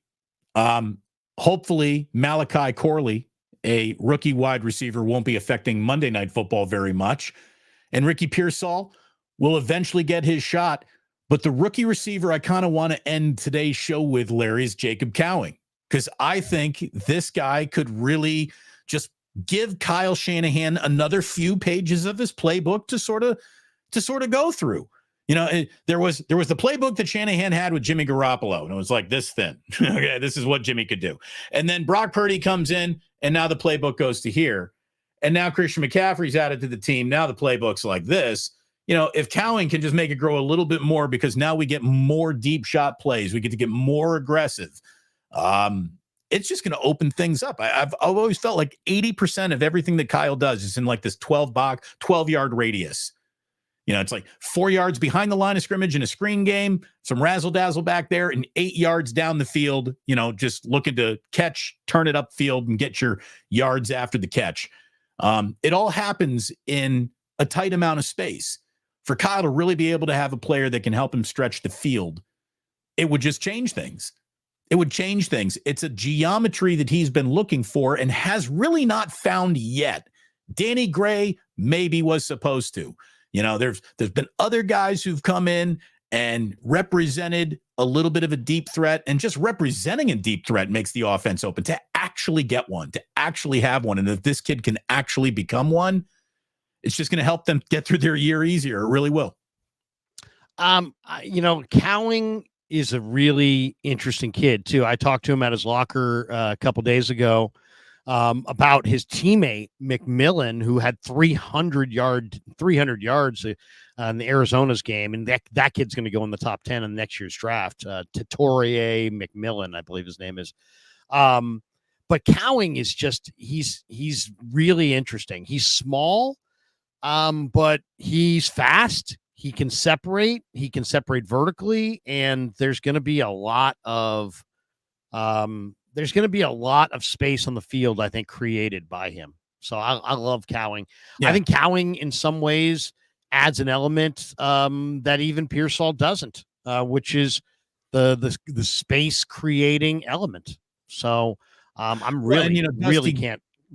Hopefully Malachi Corley, a rookie wide receiver, won't be affecting Monday Night Football very much. And Ricky Pearsall will eventually get his shot. But the rookie receiver I kind of want to end today's show with, Larry, is Jacob Cowing, because I think this guy could really just give Kyle Shanahan another few pages of his playbook to sort of go through. You know, there was the playbook that Shanahan had with Jimmy Garoppolo, and it was like this thin. Okay, this is what Jimmy could do. And then Brock Purdy comes in, and now the playbook goes to here. And now Christian McCaffrey's added to the team. Now the playbook's like this. You know, if Cowing can just make it grow a little bit more, because now we get more deep shot plays, we get to get more aggressive. It's just going to open things up. I've always felt like 80% of everything that Kyle does is in like this 12-yard radius. You know, it's like 4 yards behind the line of scrimmage in a screen game, some razzle dazzle back there, and 8 yards down the field, you know, just looking to catch, turn it upfield and get your yards after the catch. It all happens in a tight amount of space. For Kyle to really be able to have a player that can help him stretch the field, it would just change things. It would change things. It's a geometry that he's been looking for and has really not found yet. Danny Gray maybe was supposed to. You know, there's been other guys who've come in and represented a little bit of a deep threat, and just representing a deep threat makes the offense open to actually get one, to actually have one. And if this kid can actually become one, it's just going to help them get through their year easier. It really will. You know, Cowing is a really interesting kid too. I talked to him at his locker a couple days ago about his teammate McMillan, who had 300 yards in the Arizona's game, and that kid's going to go in the top 10 in next year's draft. Tatorie McMillan, I believe his name is. But Cowing is just he's really interesting. He's small. But he's fast. He can separate vertically, and there's going to be a lot of space on the field, I think, created by him. So I love Cowing. Yeah. I think Cowing in some ways adds an element that even Pearsall doesn't, which is the space creating element. So I'm really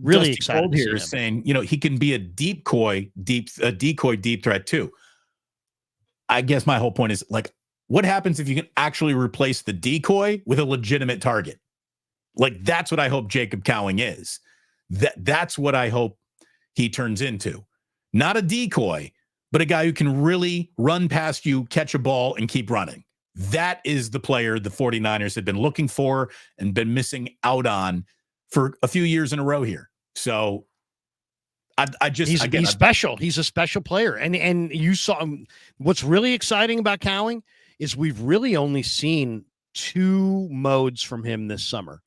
really excited here is saying, you know, he can be a decoy deep threat too. I guess my whole point is, like, what happens if you can actually replace the decoy with a legitimate target? Like, that's what I hope Jacob Cowing is. That's what I hope he turns into. Not a decoy, but a guy who can really run past you, catch a ball, and keep running. That is the player the 49ers have been looking for and been missing out on for a few years in a row here. So he's special. He's a special player. And you saw what's really exciting about Cowing is we've really only seen two modes from him this summer.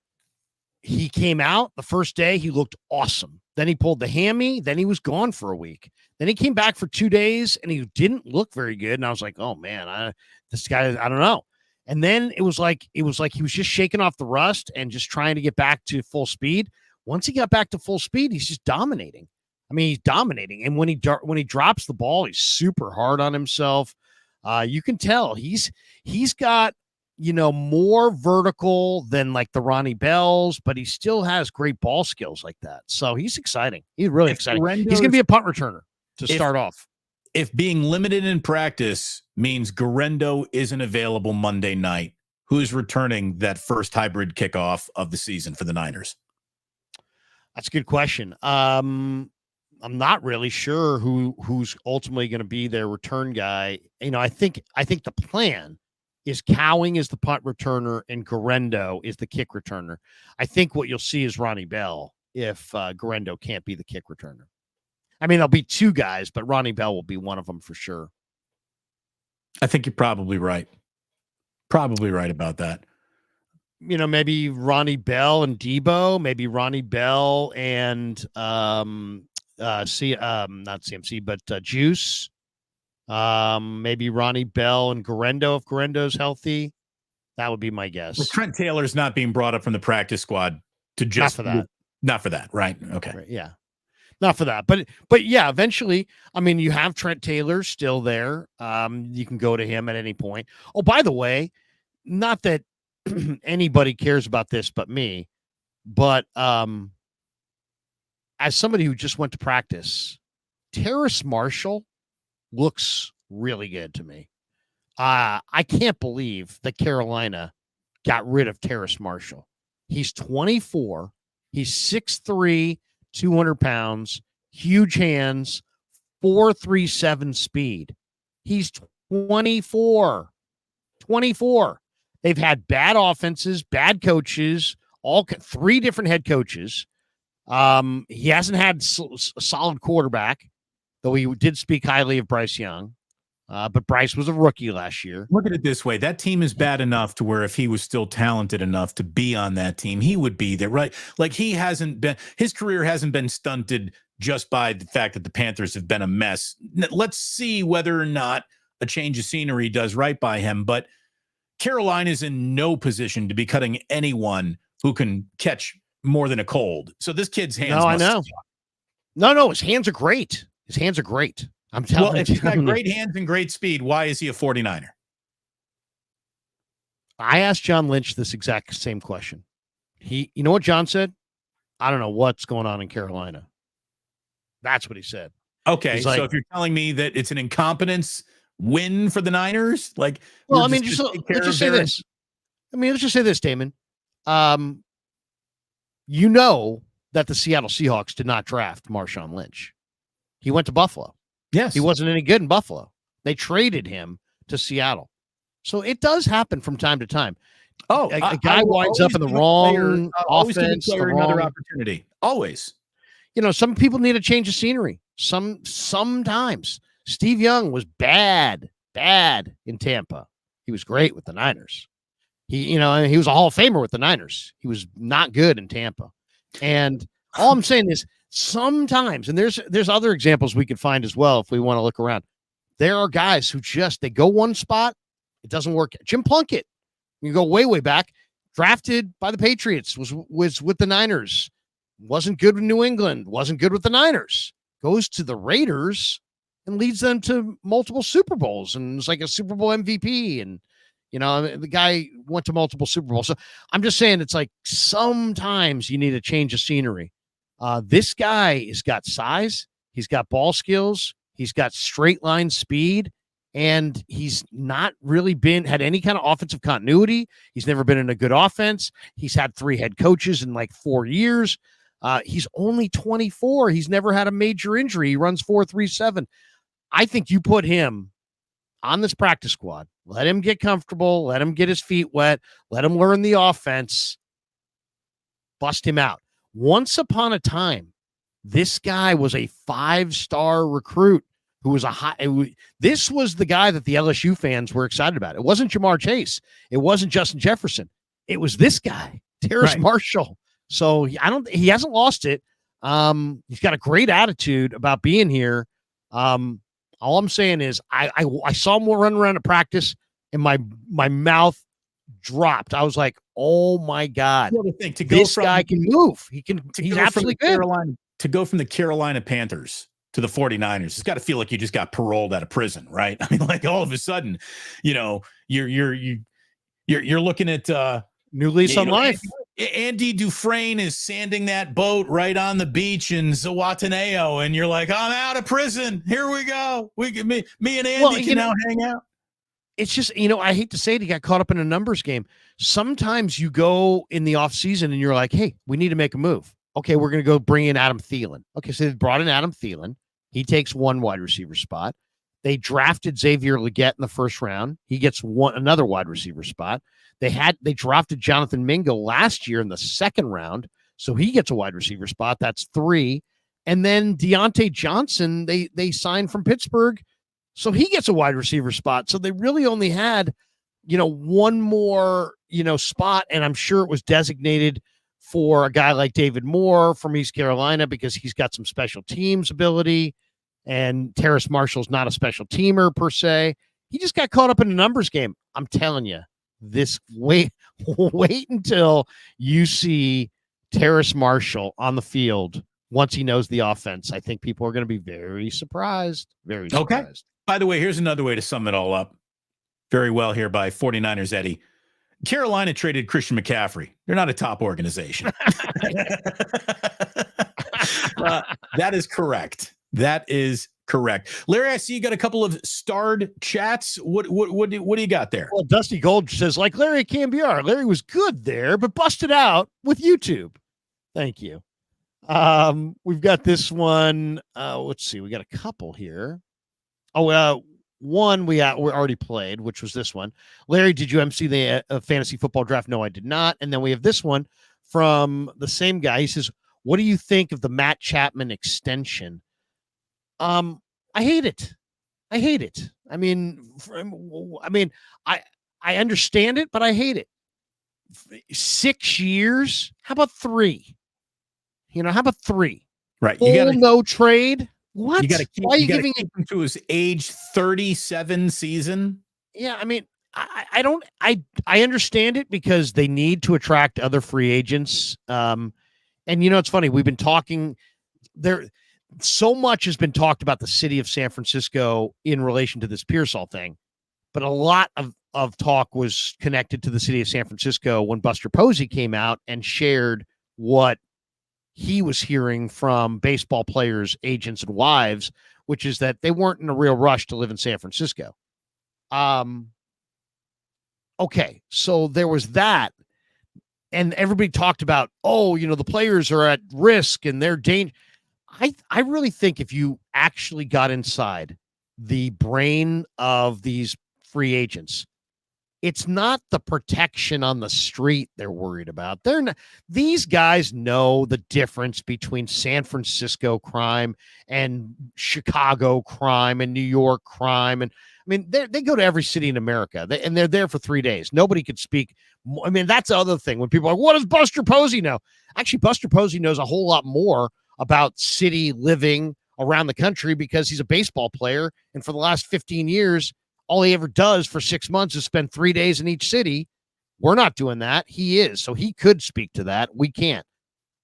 He came out the first day, he looked awesome. Then he pulled the hammy, then he was gone for a week. Then he came back for 2 days and he didn't look very good. And I was like, oh man, this guy, I don't know. And then it was like he was just shaking off the rust and just trying to get back to full speed. Once he got back to full speed, he's just dominating. I mean, he's dominating. And when he drops the ball, he's super hard on himself. You can tell he's got, you know, more vertical than like the Ronnie Bells, but he still has great ball skills like that. So he's exciting. He's really exciting. He's going to be a punt returner to start off. If being limited in practice means Garendo isn't available Monday night, who's returning that first hybrid kickoff of the season for the Niners? That's a good question. I'm not really sure who's ultimately going to be their return guy. You know, I think the plan is Cowing is the punt returner and Garendo is the kick returner. I think what you'll see is Ronnie Bell if Garendo can't be the kick returner. I mean, there'll be two guys, but Ronnie Bell will be one of them for sure. I think you're probably right. Probably right about that. You know, maybe Ronnie Bell and Debo, maybe Ronnie Bell and not CMC, but Juice. Maybe Ronnie Bell and Garendo if Garendo's healthy. That would be my guess. Well, Trent Taylor's not being brought up from the practice squad to just not for that, right? Okay, right, yeah, not for that. But yeah, eventually, I mean, you have Trent Taylor still there. You can go to him at any point. Oh, by the way, not that anybody cares about this but me, but as somebody who just went to practice, Terrace Marshall looks really good to me. I can't believe that Carolina got rid of Terrace Marshall. He's 24. He's 6'3", 200 pounds, huge hands, 4.37 speed. He's 24. 24. They've had bad offenses, bad coaches, three different head coaches. He hasn't had a solid quarterback, though he did speak highly of Bryce Young. But Bryce was a rookie last year. Look at it this way. That team is bad enough to where if he was still talented enough to be on that team, he would be there, right? Like his career hasn't been stunted just by the fact that the Panthers have been a mess. Let's see whether or not a change of scenery does right by him. But Carolina is in no position to be cutting anyone who can catch more than a cold. So this kid's hands. No, I know. No, his hands are great. His hands are great. I'm telling you. Well, if he's got great hands and great speed, why is he a 49er? I asked John Lynch this exact same question. You know what John said? I don't know what's going on in Carolina. That's what he said. Okay, so if you're telling me that it's an incompetence win for the Niners, like, well, I mean, let's just say this. I mean, let's just say this, Damon. You know that the Seattle Seahawks did not draft Marshawn Lynch. He went to Buffalo. Yes. He wasn't any good in Buffalo. They traded him to Seattle. So it does happen from time to time. Oh, a guy winds up in the wrong offense. Another opportunity. Always. You know, some people need a change of scenery. Sometimes. Steve Young was bad in Tampa. He was great with the Niners. He was a Hall of Famer with the Niners. He was not good in Tampa. And all I'm saying is sometimes, and there's other examples we could find as well if we want to look around. There are guys who they go one spot, it doesn't work. Jim Plunkett, you go way back, drafted by the Patriots, was with the Niners, wasn't good with New England, wasn't good with the Niners, goes to the Raiders and leads them to multiple Super Bowls and is like a Super Bowl MVP. And the guy went to multiple Super Bowls. So I'm just saying, it's like sometimes you need a change of scenery. This guy has got size. He's got ball skills. He's got straight line speed, and he's not really had any kind of offensive continuity. He's never been in a good offense. He's had 3 head coaches in like 4 years. He's only 24. He's never had a major injury. He runs 4.37. I think you put him on this practice squad, let him get comfortable, let him get his feet wet, let him learn the offense, bust him out. Once upon a time, this guy was a 5-star recruit who was this was the guy that the LSU fans were excited about. It wasn't Jamar Chase. It wasn't Justin Jefferson. It was this guy, Terrace Marshall. So he hasn't lost it. He's got a great attitude about being here. All I'm saying is I saw him run around at practice and my mouth dropped. I was like, oh my God, this guy can move. He's absolutely good. To go from the Carolina Panthers to the 49ers, it's got to feel like you just got paroled out of prison, right? I mean, like all of a sudden, you're looking at new lease on life. Andy Dufresne is sanding that boat right on the beach in Zihuatanejo, and you're like, I'm out of prison. Here we go. Me and Andy can now hang out. It's just, I hate to say it, he got caught up in a numbers game. Sometimes you go in the offseason and you're like, hey, we need to make a move. Okay, we're going to go bring in Adam Thielen. Okay, so they brought in Adam Thielen. He takes 1 wide receiver spot. They drafted Xavier Legette in the first round. He gets another wide receiver spot. They drafted Jonathan Mingo last year in the 2nd round, so he gets a wide receiver spot. That's 3. And then Deontay Johnson, they signed from Pittsburgh, so he gets a wide receiver spot. So they really only had, one more, spot, and I'm sure it was designated for a guy like David Moore from East Carolina because he's got some special teams ability. And Terrace Marshall's not a special teamer per se. He just got caught up in a numbers game. I'm telling you, wait until you see Terrace Marshall on the field once he knows the offense. I think people are going to be very surprised. Very surprised. Okay. By the way, here's another way to sum it all up. Very well here by 49ers Eddie. Carolina traded Christian McCaffrey. They're not a top organization. That is correct. That is correct. Larry, I see you got a couple of starred chats. What do you got there? Well, Dusty Gold says, like Larry at KMBR, Larry was good there, but busted out with YouTube. Thank you. We've got this one. Let's see. We got a couple here. One we already played, which was this one. Larry, did you MC the fantasy football draft? No, I did not. And then we have this one from the same guy. He says, what do you think of the Matt Chapman extension? I hate it. I understand it, but I hate it. 6 years? How about 3? How about 3? Right. You got no trade. What? You got to keep, Why are you giving him to his age 37 season? Yeah, I understand it because they need to attract other free agents. And it's funny, we've been talking there. So much has been talked about the city of San Francisco in relation to this Pearsall thing, but a lot of talk was connected to the city of San Francisco when Buster Posey came out and shared what he was hearing from baseball players, agents, and wives, which is that they weren't in a real rush to live in San Francisco. Okay, so there was that, and everybody talked about, the players are at risk and they're dangerous. I really think if you actually got inside the brain of these free agents, it's not the protection on the street they're worried about. These guys know the difference between San Francisco crime and Chicago crime and New York crime. And they go to every city in America and they're there for 3 days. Nobody could speak. That's the other thing when people are like, what does Buster Posey know? Actually, Buster Posey knows a whole lot more about city living around the country because he's a baseball player. And for the last 15 years, all he ever does for 6 months is spend 3 days in each city. We're not doing that. He is. So he could speak to that. We can't.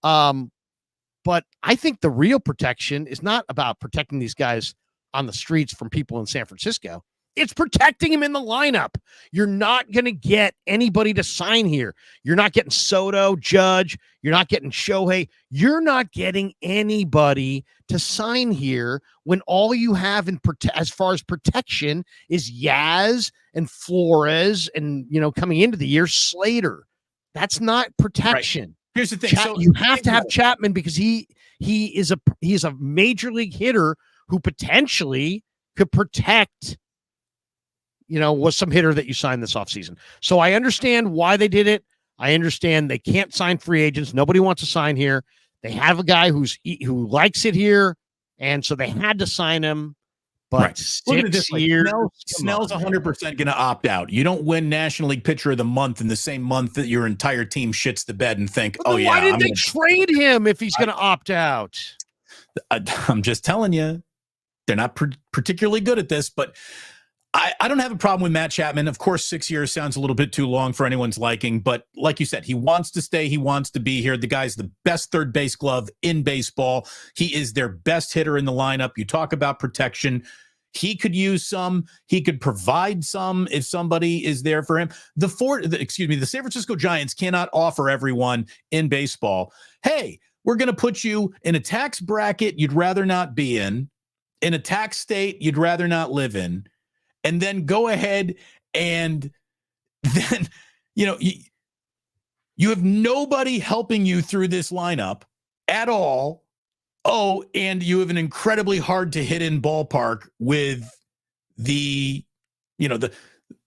But I think the real protection is not about protecting these guys on the streets from people in San Francisco. It's protecting him in the lineup. You're not going to get anybody to sign here. You're not getting Soto, Judge. You're not getting Shohei. You're not getting anybody to sign here when all you have as far as protection is Yaz and Flores and, coming into the year, Slater. That's not protection. Right. Here's the thing. You have to have Chapman because he is a major league hitter who potentially could protect was some hitter that you signed this offseason. So I understand why they did it. I understand they can't sign free agents. Nobody wants to sign here. They have a guy who likes it here, and so they had to sign him. But right. 6 years. Snell's 100% going to opt out. You don't win National League Pitcher of the Month in the same month that your entire team shits the bed and think, why didn't they trade him if he's going to opt out? I'm just telling you, they're not particularly good at this, but I don't have a problem with Matt Chapman. Of course, 6 years sounds a little bit too long for anyone's liking, but like you said, he wants to stay. He wants to be here. The guy's the best third base glove in baseball. He is their best hitter in the lineup. You talk about protection. He could use some. He could provide some if somebody is there for him. The San Francisco Giants cannot offer everyone in baseball, hey, we're going to put you in a tax bracket you'd rather not be in a tax state you'd rather not live in, and then go ahead and then, you have nobody helping you through this lineup at all. Oh, and you have an incredibly hard to hit in ballpark with the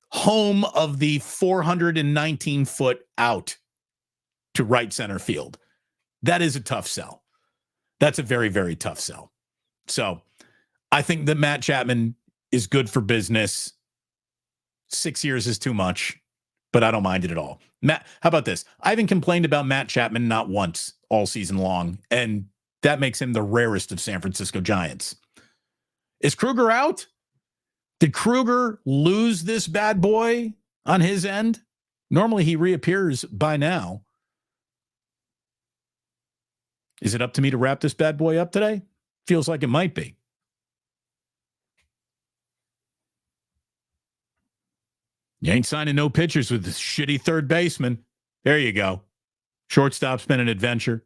home of the 419 foot out to right center field. That is a tough sell. That's a very, very tough sell. So I think that Matt Chapman is good for business. 6 years is too much, but I don't mind it at all. Matt, how about this? I haven't complained about Matt Chapman not once all season long, and that makes him the rarest of San Francisco Giants. Is Krueger out? Did Krueger lose this bad boy on his end? Normally he reappears by now. Is it up to me to wrap this bad boy up today? Feels like it might be. You ain't signing no pitchers with this shitty third baseman. There you go. Shortstop's been an adventure.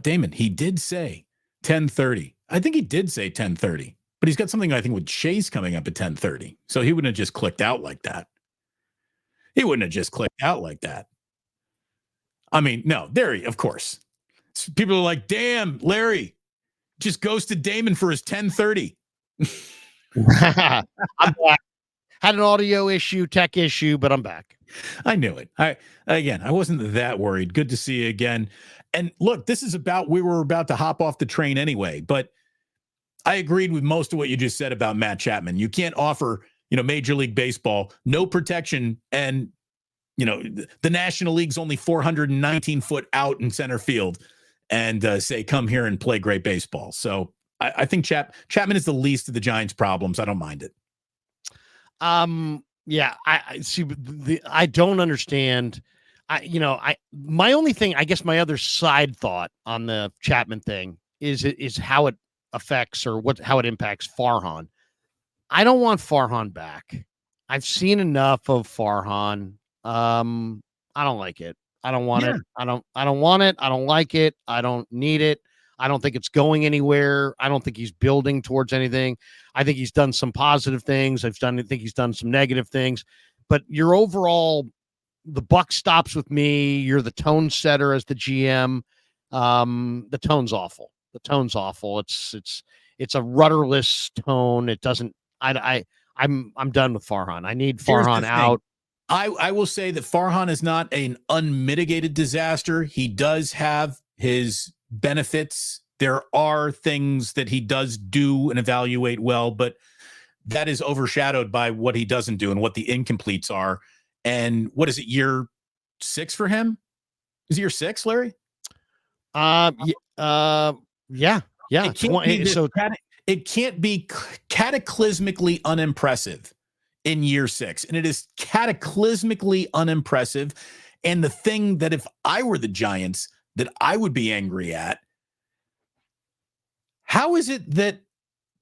Damon, he did say 10:30. I think he did say 10:30, but he's got something I think with Chase coming up at 10:30. So he wouldn't have just clicked out like that. I mean, no, of course. People are like, damn, Larry just ghosted Damon for his 10:30. I'm back. Had an audio issue, tech issue, but I'm back. I knew it. I wasn't that worried. Good to see you again. And look, we were about to hop off the train anyway, but I agreed with most of what you just said about Matt Chapman. You can't offer, Major League Baseball, no protection, and, the National League's only 419 foot out in center field and say, come here and play great baseball. So I think Chapman is the least of the Giants' problems. I don't mind it. Yeah, I see. I don't understand. My only thing, I guess my other side thought on the Chapman thing is how it affects or how it impacts Farhan. I don't want Farhan back. I've seen enough of Farhan. I don't like it. I don't want it. I don't want it. I don't like it. I don't need it. I don't think it's going anywhere. I don't think he's building towards anything. I think he's done some positive things. I think he's done some negative things, but your overall, the buck stops with me. You're the tone setter as the GM. The tone's awful. It's a rudderless tone. It doesn't, I'm done with Farhan. I need Farhan out. I will say that Farhan is not an unmitigated disaster. He does have his benefits. There are things that he does do and evaluate well, but that is overshadowed by what he doesn't do and what the incompletes are. And what is it, year 6 for him? Is it year 6, Larry? Yeah. It can't be cataclysmically unimpressive in year 6. And it is cataclysmically unimpressive. And the thing that if I were the Giants that I would be angry at, how is it that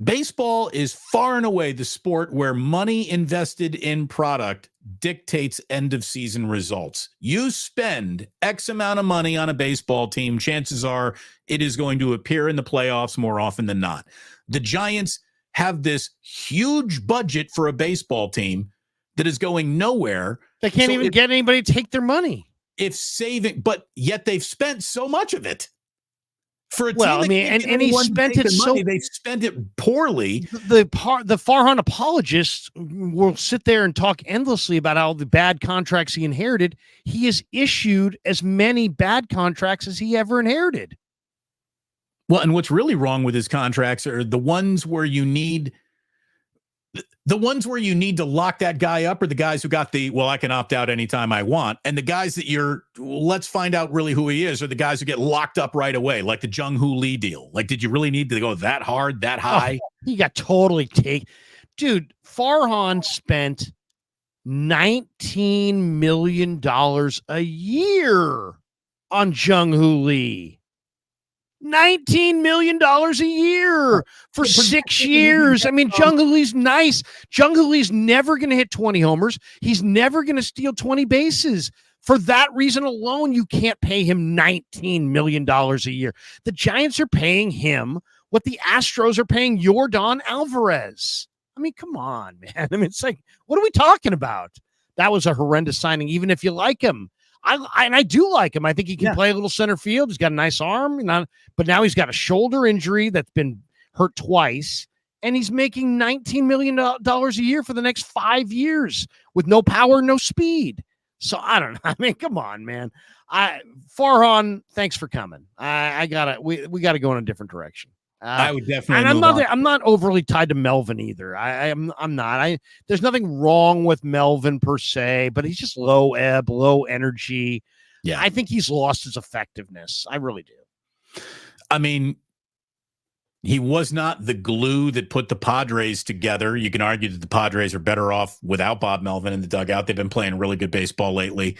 baseball is far and away the sport where money invested in product dictates end of season results? You spend X amount of money on a baseball team, chances are it is going to appear in the playoffs more often than not. The Giants have this huge budget for a baseball team that is going nowhere. They can't even get anybody to take their money. But yet they've spent so much of it. For a team, and he spent it so. They spent it poorly. The Farhan apologists will sit there and talk endlessly about all the bad contracts he inherited. He has issued as many bad contracts as he ever inherited. Well, and what's really wrong with his contracts are the ones where you need to lock that guy up, are the guys who got I can opt out anytime I want. And the guys that let's find out really who he is, are the guys who get locked up right away, like the Jung-Hoo Lee deal. Like, did you really need to go that hard, that high? He got totally taken. Dude, Farhan spent $19 million a year on Jung-Hoo Lee. $19 million a year for 6 years. I mean, Jung-Hoo Lee's nice. Jung-Hoo Lee's never going to hit 20 homers. He's never going to steal 20 bases. For that reason alone, you can't pay him $19 million a year. The Giants are paying him what the Astros are paying Yordan Alvarez. I mean, come on, man. I mean, it's like, what are we talking about? That was a horrendous signing, even if you like him. I do like him. I think he can play a little center field. He's got a nice arm, but now he's got a shoulder injury that's been hurt twice, and he's making $19 million a year for the next 5 years with no power, no speed. So I don't know. I mean, come on, man. Farhan, thanks for coming. We gotta go in a different direction. I would definitely. And I'm not overly tied to Melvin either. I'm not. There's nothing wrong with Melvin per se, but he's just low ebb, low energy. Yeah, I think he's lost his effectiveness. I really do. I mean, He was not the glue that put the Padres together. You can argue that the Padres are better off without Bob Melvin in the dugout. They've been playing really good baseball lately.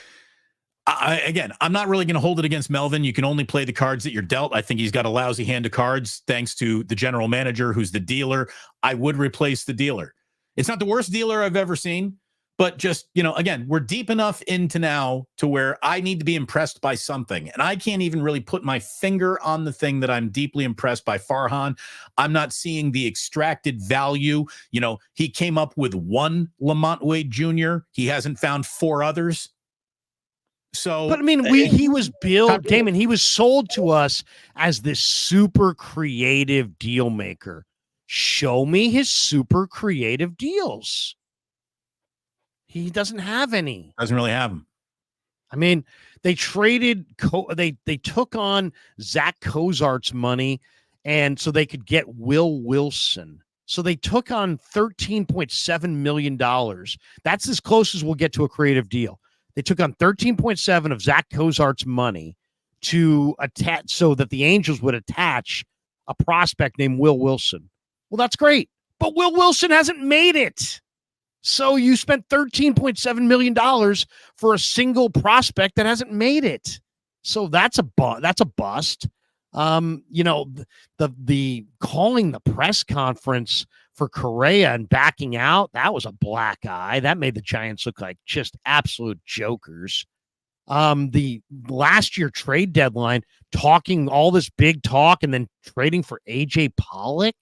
Again, I'm not really going to hold it against Melvin. You can only play the cards that you're dealt. I think he's got a lousy hand of cards thanks to the general manager who's the dealer. I would replace the dealer. It's not the worst dealer I've ever seen, but just, again, we're deep enough into now to where I need to be impressed by something. And I can't even really put my finger on the thing that I'm deeply impressed by Farhan. I'm not seeing the extracted value. He came up with one Lamont Wade Jr. He hasn't found 4 others. So, but I mean, he was billed, Damon. He was sold to us as this super creative deal maker. Show me his super creative deals. He doesn't have any. Doesn't really have them. I mean, they traded. They took on Zach Cozart's money, and so they could get Will Wilson. So they took on $13.7 million. That's as close as we'll get to a creative deal. They took on 13.7 of Zach Cozart's money to attach so that the Angels would attach a prospect named Will Wilson. Well, that's great. But Will Wilson hasn't made it. So you spent $13.7 million for a single prospect that hasn't made it. So that's a bust. The calling the press conference for Correa and backing out, that was a black eye. That made the Giants look like just absolute jokers. The last year trade deadline, talking all this big talk and then trading for AJ Pollock.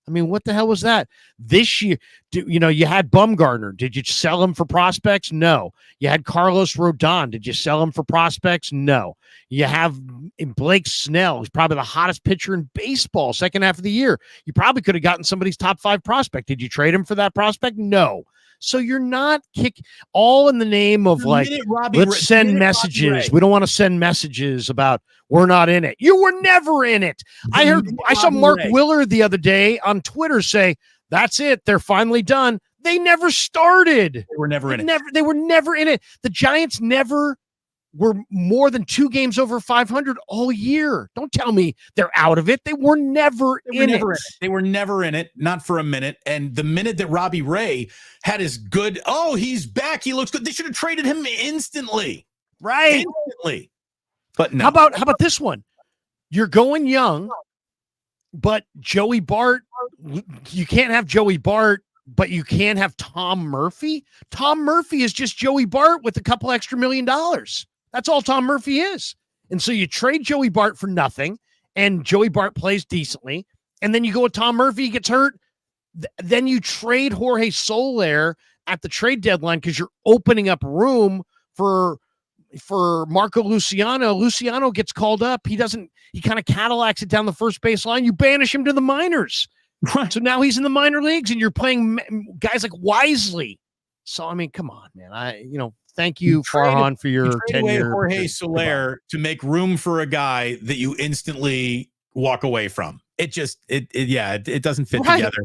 I mean, what the hell was that? This year, you had Bumgarner. Did you sell him for prospects? No. You had Carlos Rodon. Did you sell him for prospects? No. You have Blake Snell, who's probably the hottest pitcher in baseball, second half of the year. You probably could have gotten somebody's top 5 prospect. Did you trade him for that prospect? No. So you're not all in the name of let's send messages. We don't want to send messages about we're not in it. You were never in it. I saw Mark Willard the other day on Twitter say, that's it. They're finally done. They never started. They were never in it. They were never in it. The Giants never were more than 2 games over 500 all year. Don't tell me they're out of it. They were never in it. They were never in it, not for a minute. And the minute that Robbie Ray had his good, he's back, he looks good, they should have traded him instantly. Right. Instantly. But no. How about this one? You're going young, but Joey Bart, you can't have Joey Bart, but you can have Tom Murphy. Tom Murphy is just Joey Bart with a couple extra $1 million. That's all Tom Murphy is. And so you trade Joey Bart for nothing, and Joey Bart plays decently, and then you go with Tom Murphy, he gets hurt. Then you trade Jorge Soler at the trade deadline because you're opening up room for Marco Luciano. Luciano gets called up. He kind of Cadillacs it down the first base line. You banish him to the minors. Right. So now he's in the minor leagues, and you're playing guys like Wisely. So, I mean, come on, man. Thank you, Farhan, for your tenure. Jorge Soler to make room for a guy that you instantly walk away from. It doesn't fit together.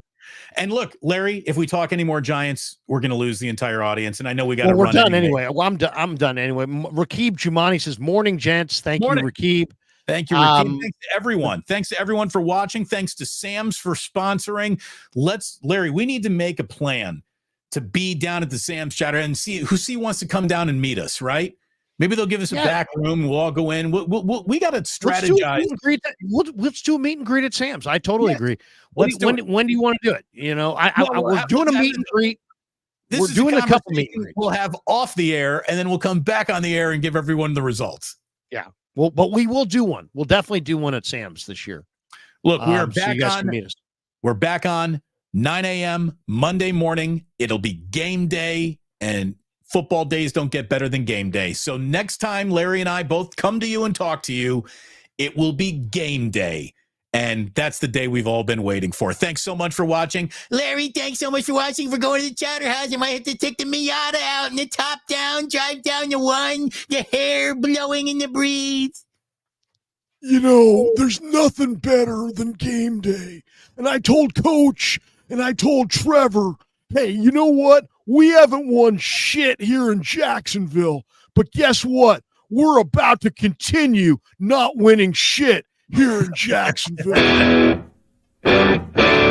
And look, Larry, if we talk any more Giants, we're going to lose the entire audience. And I know we got to run. We're done anyway. Well, I'm done anyway. Rakib Jumani says, "Morning, gents." Thank you, Rakib. Thank you, Rakib. Thanks to everyone. Thanks to everyone for watching. Thanks to Sam's for sponsoring. Larry, we need to make a plan to be down at the Sam's Chowder and see who wants to come down and meet us, right? Maybe they'll give us a back room. We'll all go in. We got to strategize. Let's do a meet and greet at Sam's. I totally agree. When do you want to do it? We're doing a meet and greet. We're doing a couple meet and greets. We'll have off the air, and then we'll come back on the air and give everyone the results. Yeah. Well, but we will do one. We'll definitely do one at Sam's this year. Look, we're back so you guys can meet us. We're back on 9 a.m. Monday morning. It'll be game day, and football days don't get better than game day. So next time Larry and I both come to you and talk to you, it will be game day. And that's the day we've all been waiting for. Thanks so much for watching. Larry, thanks so much for watching, for going to the Chowder House. I might have to take the Miata out and the top down, drive down the one, the hair blowing in the breeze. There's nothing better than game day. And I told Coach and I told Trevor, hey, you know what? We haven't won shit here in Jacksonville. But guess what? We're about to continue not winning shit here in Jacksonville. Bye.